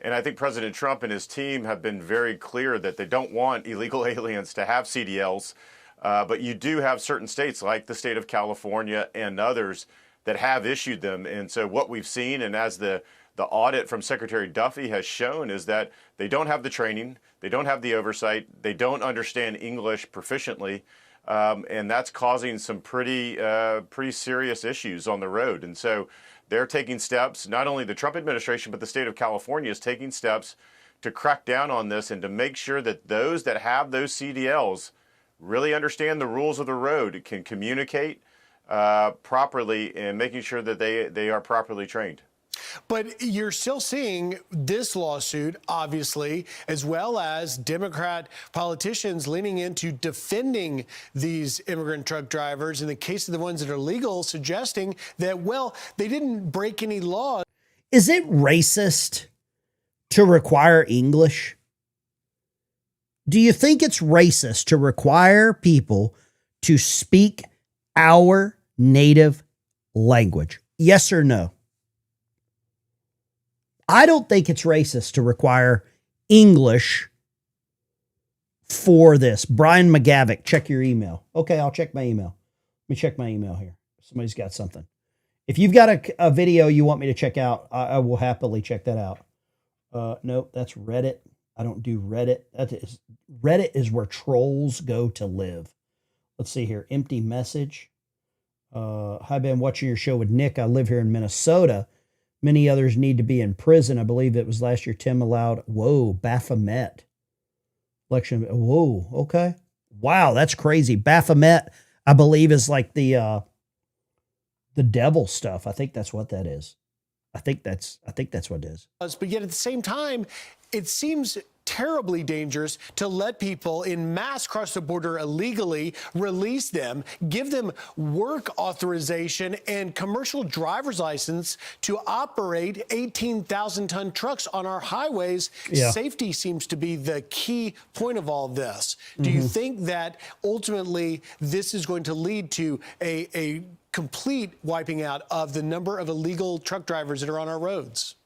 And I think President Trump and his team have been very clear that they don't want illegal aliens to have CDLs. But you do have certain states like the state of California and others that have issued them. And so what we've seen, and as the audit from Secretary Duffy has shown, is that they don't have the training, they don't have the oversight, they don't understand English proficiently. And that's causing some pretty serious issues on the road. And so they're taking steps, not only the Trump administration, but the state of California is taking steps to crack down on this and to make sure that those that have those CDLs really understand the rules of the road, can communicate properly, and making sure that they are properly trained. But you're still seeing this lawsuit, obviously, as well as Democrat politicians leaning into defending these immigrant truck drivers in the case of the ones that are legal, suggesting that, well, they didn't break any laws. Is it racist to require English? Do you think it's racist to require people to speak our native language? Yes or no? I don't think it's racist to require English for this. Brian McGavick, check your email. Okay, I'll check my email. Let me check my email here. Somebody's got something. If you've got a video you want me to check out, I will happily check that out. Nope, that's Reddit. I don't do Reddit. Reddit is where trolls go to live. Let's see here. Empty message. Hi, been watching your show with Nick. I live here in Minnesota. Many others need to be in prison. I believe it was last year Tim allowed, Baphomet. Election, okay. Wow, that's crazy. Baphomet, I believe, is like the devil stuff. I think that's what that is. I think that's what it is. But yet at the same time, it seems terribly dangerous to let people in mass cross the border illegally, release them, give them work authorization and commercial driver's license to operate 18,000-ton trucks on our highways. Yeah. Safety seems to be the key point of all this. Do you think that ultimately this is going to lead to a complete wiping out of the number of illegal truck drivers that are on our roads?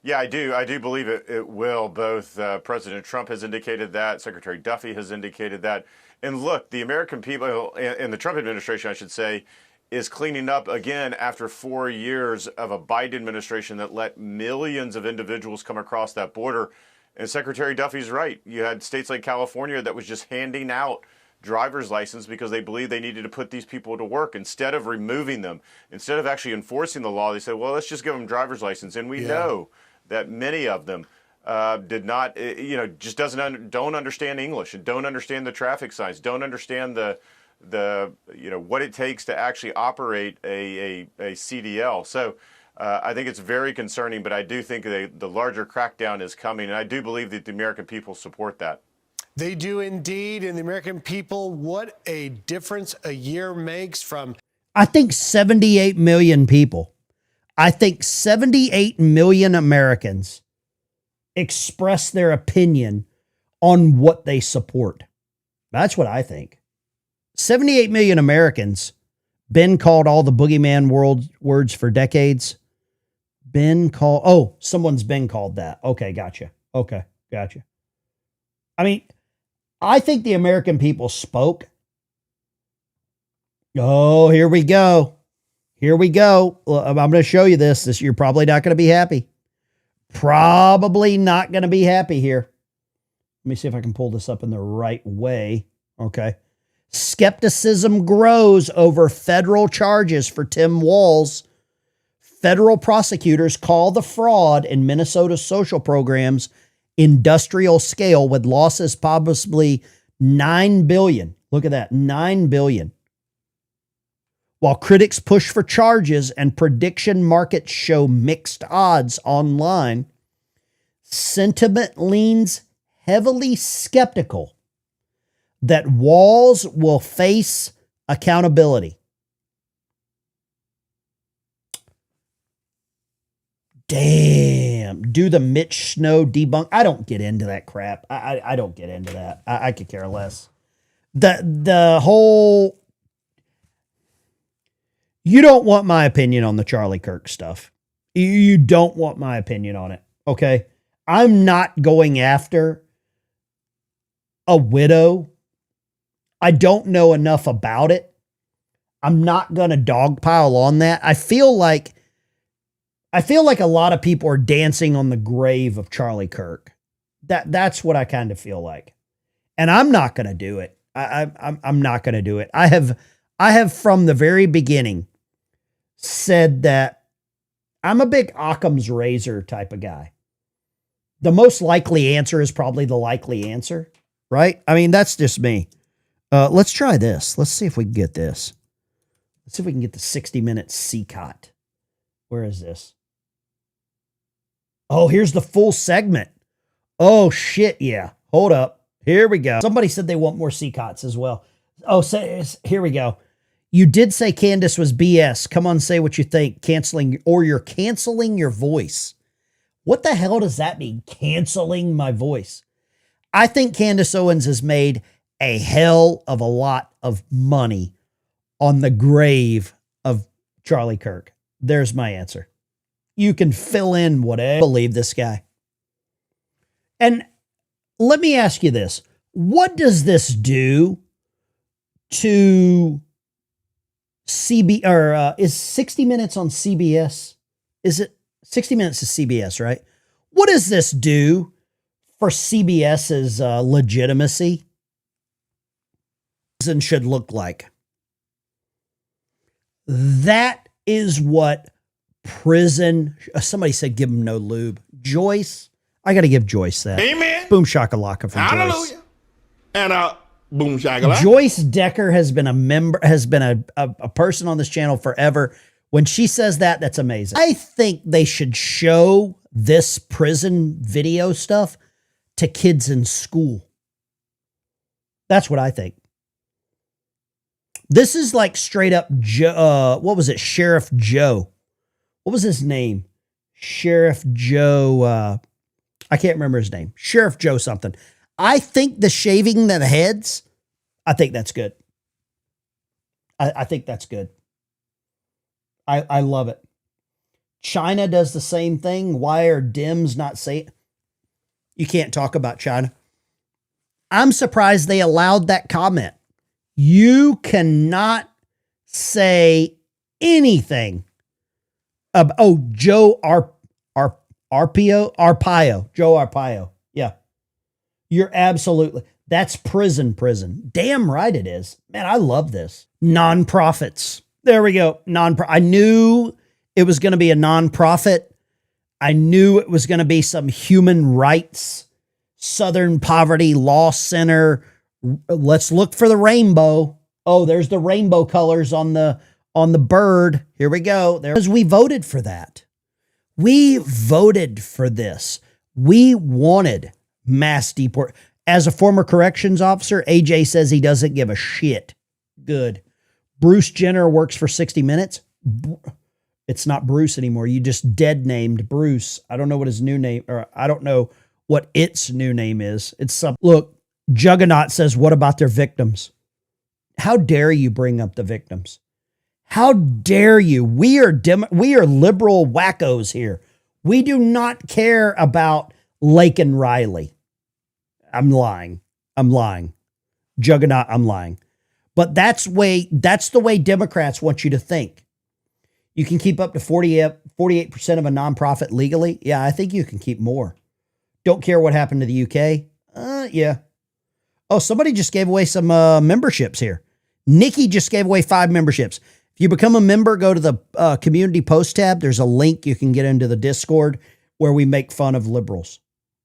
Yeah, I do. I do believe it will. Both President Trump has indicated that. Secretary Duffy has indicated that. And look, the American people, and the Trump administration, I should say, is cleaning up again after 4 years of a Biden administration that let millions of individuals come across that border. And Secretary Duffy's right. You had states like California that was just handing out driver's license because they believed they needed to put these people to work instead of removing them. Instead of actually enforcing the law, they said, well, let's just give them driver's license. And we know that many of them did not, just don't understand English and don't understand the traffic signs, don't understand the what it takes to actually operate a CDL. So I think it's very concerning, but I do think the larger crackdown is coming, and I do believe that the American people support that. They do indeed. And the American people, what a difference a year makes from. I think 78 million people. I think 78 million Americans express their opinion on what they support. That's what I think. 78 million Americans. Ben called all the boogeyman words for decades. Ben called, oh, someone's been called that. Okay, gotcha. Okay, gotcha. I mean, I think the American people spoke. Oh, here we go. Here we go. I'm going to show you this. You're probably not going to be happy. Probably not going to be happy here. Let me see if I can pull this up in the right way. Okay. Skepticism grows over federal charges for Tim Walz. Federal prosecutors call the fraud in Minnesota's social programs industrial scale, with losses possibly $9 billion. Look at that, $9 billion. While critics push for charges and prediction markets show mixed odds online, sentiment leans heavily skeptical that Walz will face accountability. Damn. Do the Mitch Snow debunk? I don't get into that crap. I don't get into that. I could care less. The whole... You don't want my opinion on the Charlie Kirk stuff. You don't want my opinion on it. Okay? I'm not going after a widow. I don't know enough about it. I'm not going to dogpile on that. I feel like a lot of people are dancing on the grave of Charlie Kirk. That's what I kind of feel like. And I'm not going to do it. I'm not going to do it. I have from the very beginning said that I'm a big Occam's razor type of guy. The most likely answer is probably the likely answer, right? I mean, that's just me. Let's try this. Let's see if we can get this. Let's see if we can get the 60-minute CCOT. Where is this? Oh, here's the full segment. Oh, shit, yeah. Hold up. Here we go. Somebody said they want more CCOTs as well. Oh, here we go. You did say Candace was BS. Come on, say what you think. You're canceling your voice. What the hell does that mean? Canceling my voice. I think Candace Owens has made a hell of a lot of money on the grave of Charlie Kirk. There's my answer. You can fill in whatever. Believe this guy. And let me ask you this. What does this do to is 60 Minutes on CBS? Is it 60 Minutes is CBS, right? What does this do for CBS's legitimacy? And should look like. That is what prison. Somebody said give him no lube. Joyce, I got to give Joyce that. Amen. Boom shakalaka for Hallelujah. Joyce. And boom shakalaka. Joyce Decker has been a person on this channel forever. When she says that, that's amazing. I think they should show this prison video stuff to kids in school. That's what I think. This is like straight up Joe. What was it? Sheriff Joe. What was his name? Sheriff Joe. I can't remember his name. Sheriff Joe something. I think the shaving the heads, I think that's good. I think that's good. I love it. China does the same thing. Why are Dems not saying? You can't talk about China. I'm surprised they allowed that comment. You cannot say anything about, Joe Arpaio. Joe Arpaio. Yeah. You're absolutely, that's prison. Damn right it is. Man, I love this. Nonprofits. There we go. I knew it was going to be a nonprofit. I knew it was going to be some human rights, Southern Poverty Law Center. Let's look for the rainbow. Oh, there's the rainbow colors on the bird. Here we go. Because we voted for that. We voted for this. We wanted mass deport. As a former corrections officer, AJ says he doesn't give a shit. Good. Bruce Jenner works for 60 Minutes. It's not Bruce anymore. You just dead named Bruce. I don't know what his new name, or I don't know what its new name is. It's some, look, Juggernaut says, what about their victims? How dare you bring up the victims? How dare you? We are liberal wackos here. We do not care about Lake and Riley. I'm lying. Juggernaut, I'm lying. But that's the way Democrats want you to think. You can keep up to 48% of a nonprofit legally. Yeah, I think you can keep more. Don't care what happened to the UK. Yeah. Oh, somebody just gave away some memberships here. Nikki just gave away 5 memberships. If you become a member, go to the community post tab. There's a link you can get into the Discord where we make fun of liberals.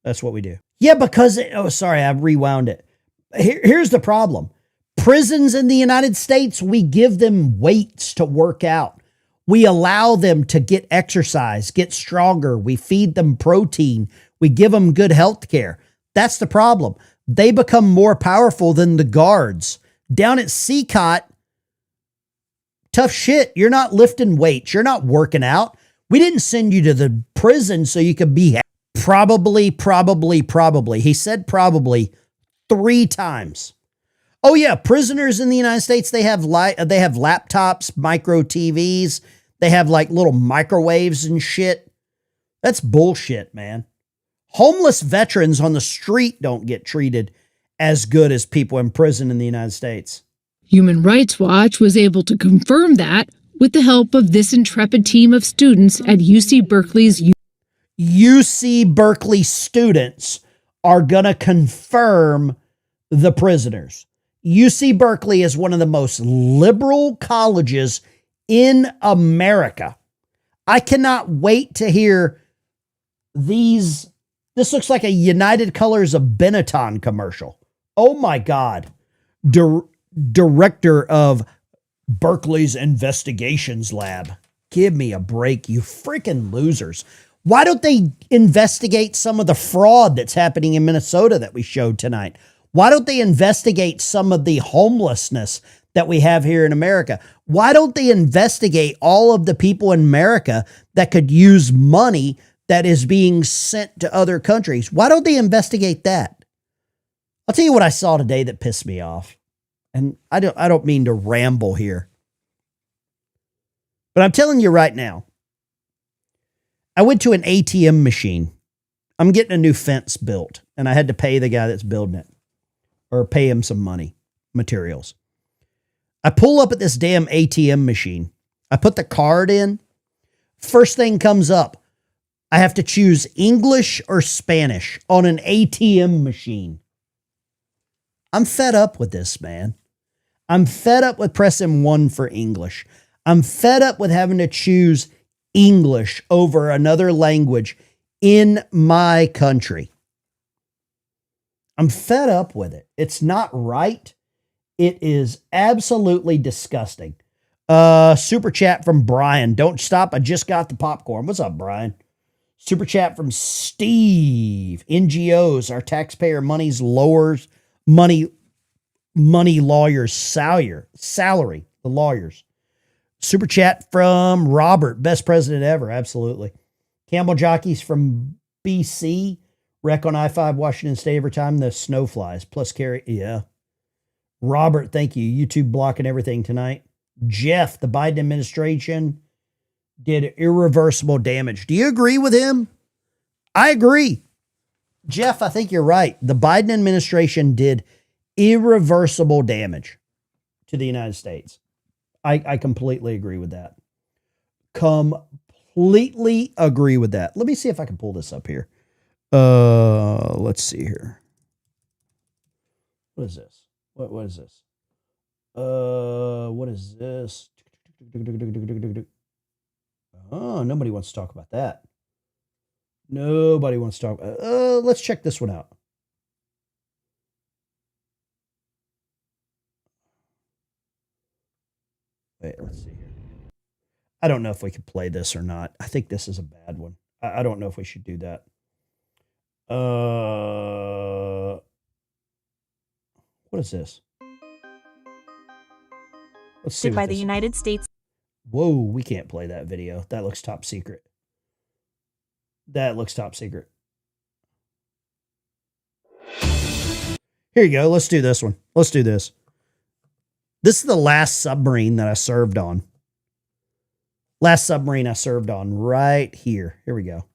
That's what we do. Yeah, because, I rewound it. Here's the problem. Prisons in the United States, we give them weights to work out. We allow them to get exercise, get stronger. We feed them protein. We give them good health care. That's the problem. They become more powerful than the guards. Down at CCOT, tough shit. You're not lifting weights. You're not working out. We didn't send you to the prison so you could be probably. He said probably 3 times. Oh yeah, prisoners in the United States, they have laptops, micro TVs. They have like little microwaves and shit. That's bullshit, man. Homeless veterans on the street don't get treated as good as people in prison in the United States. Human Rights Watch was able to confirm that with the help of this intrepid team of students at UC Berkeley's UC Berkeley students are going to confirm the prisoners. UC Berkeley is one of the most liberal colleges in America. I cannot wait to hear these. This looks like a United Colors of Benetton commercial. Oh my God. Director of Berkeley's Investigations Lab. Give me a break, you freaking losers. Why don't they investigate some of the fraud that's happening in Minnesota that we showed tonight? Why don't they investigate some of the homelessness that we have here in America? Why don't they investigate all of the people in America that could use money that is being sent to other countries? Why don't they investigate that? I'll tell you what I saw today that pissed me off. And I don't mean to ramble here. But I'm telling you right now, I went to an ATM machine. I'm getting a new fence built, and I had to pay the guy that's building it, or pay him some money, materials. I pull up at this damn ATM machine. I put the card in. First thing comes up. I have to choose English or Spanish on an ATM machine. I'm fed up with this, man. I'm fed up with pressing 1 for English. I'm fed up with having to choose English over another language in my country. I'm fed up with it. It's not right. It is absolutely disgusting. Super chat from Brian. Don't stop. I just got the popcorn. What's up, Brian? Super chat from Steve. NGOs, our taxpayer money's lowers money lawyers salary, the lawyers. Super chat from Robert. Best president ever. Absolutely. Camel jockeys from BC. Wreck on I-5 Washington State every time the snow flies. Plus carry. Yeah. Robert, thank you. YouTube blocking everything tonight. Jeff, the Biden administration did irreversible damage. Do you agree with him? I agree. Jeff, I think you're right. The Biden administration did irreversible damage to the United States. I completely agree with that. Completely agree with that. Let me see if I can pull this up here. Let's see here. What is this? What is this? What is this? Oh, nobody wants to talk about that. Nobody wants to talk. Let's check this one out. Wait, let's see here. I don't know if we could play this or not. I think this is a bad one. I don't know if we should do that. What is this? Let's see. By the United States. Whoa, we can't play that video. That looks top secret. That looks top secret. Here you go. Let's do this one. Let's do this. This is the last submarine that I served on. Last submarine I served on right here. Here we go.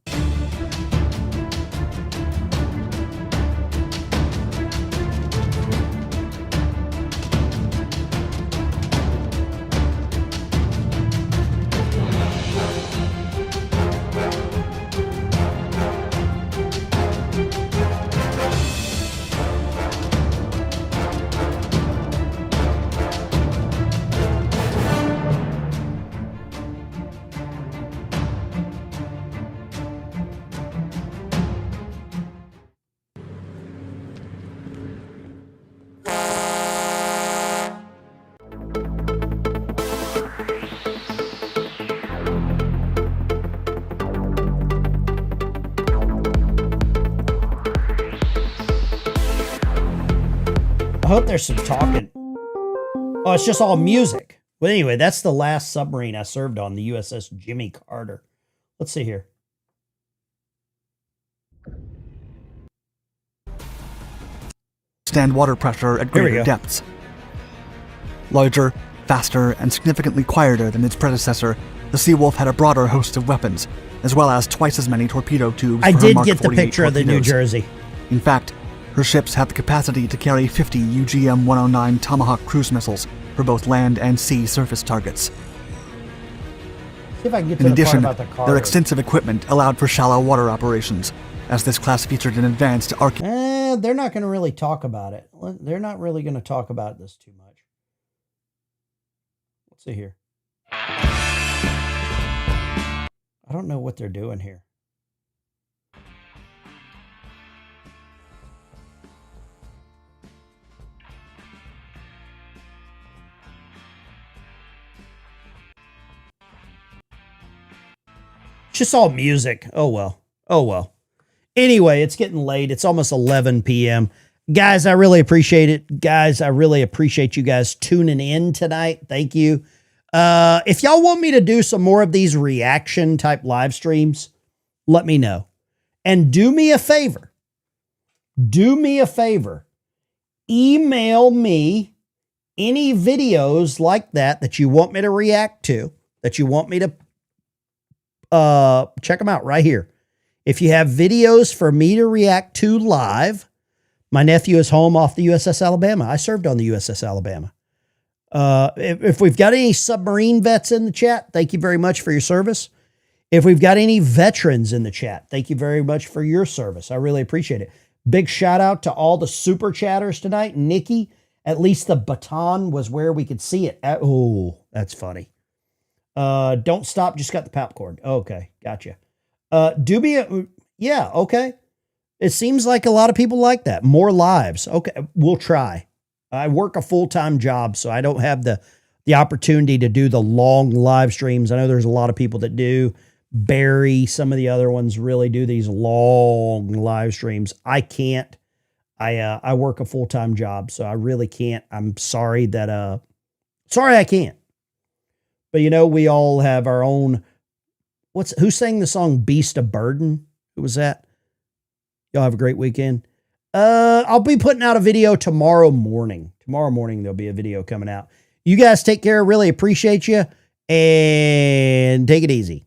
I hope there's some talking. Oh, it's just all music. Well, anyway, that's the last submarine I served on, the USS Jimmy Carter. Let's see here. Stand water pressure at greater depths. Larger, faster, and significantly quieter than its predecessor, the Seawolf had a broader host of weapons, as well as twice as many torpedo tubes. I for her did Mark get the 48 picture of the New torpedoes. Jersey. In fact, her ships have the capacity to carry 50 UGM-109 Tomahawk cruise missiles for both land and sea surface targets. See if I can get to In the part addition, about the Carter. their extensive equipment allowed for shallow water operations, as this class featured an advanced They're not going to really talk about it. They're not really going to talk about this too much. Let's see here. I don't know what they're doing here. Just all music. Oh, well. Oh, well. Anyway, it's getting late. It's almost 11 p.m. Guys, I really appreciate it. Guys, I really appreciate you guys tuning in tonight. Thank you. If y'all want me to do some more of these reaction type live streams, let me know. And do me a favor. Do me a favor. Email me any videos like that you want me to react to, that you want me to check them out right here. If you have videos for me to react to live, my nephew is home off the USS Alabama. I served on the USS Alabama. If we've got any submarine vets in the chat, thank you very much for your service. If we've got any veterans in the chat, thank you very much for your service. I really appreciate it. Big shout out to all the super chatters tonight. Nikki, at least the baton was where we could see it. Oh, that's funny. Don't stop, just got the popcorn. Okay, gotcha. Yeah, okay. It seems like a lot of people like that. More lives. Okay, we'll try. I work a full-time job, so I don't have the opportunity to do the long live streams. I know there's a lot of people that do. Barry, some of the other ones really do these long live streams. I can't. I work a full-time job, so I really can't. I'm sorry that sorry I can't. But you know, we all have our own. Who sang the song Beast of Burden? Who was that? Y'all have a great weekend. I'll be putting out a video tomorrow morning. Tomorrow morning, there'll be a video coming out. You guys take care. Really appreciate you. And take it easy.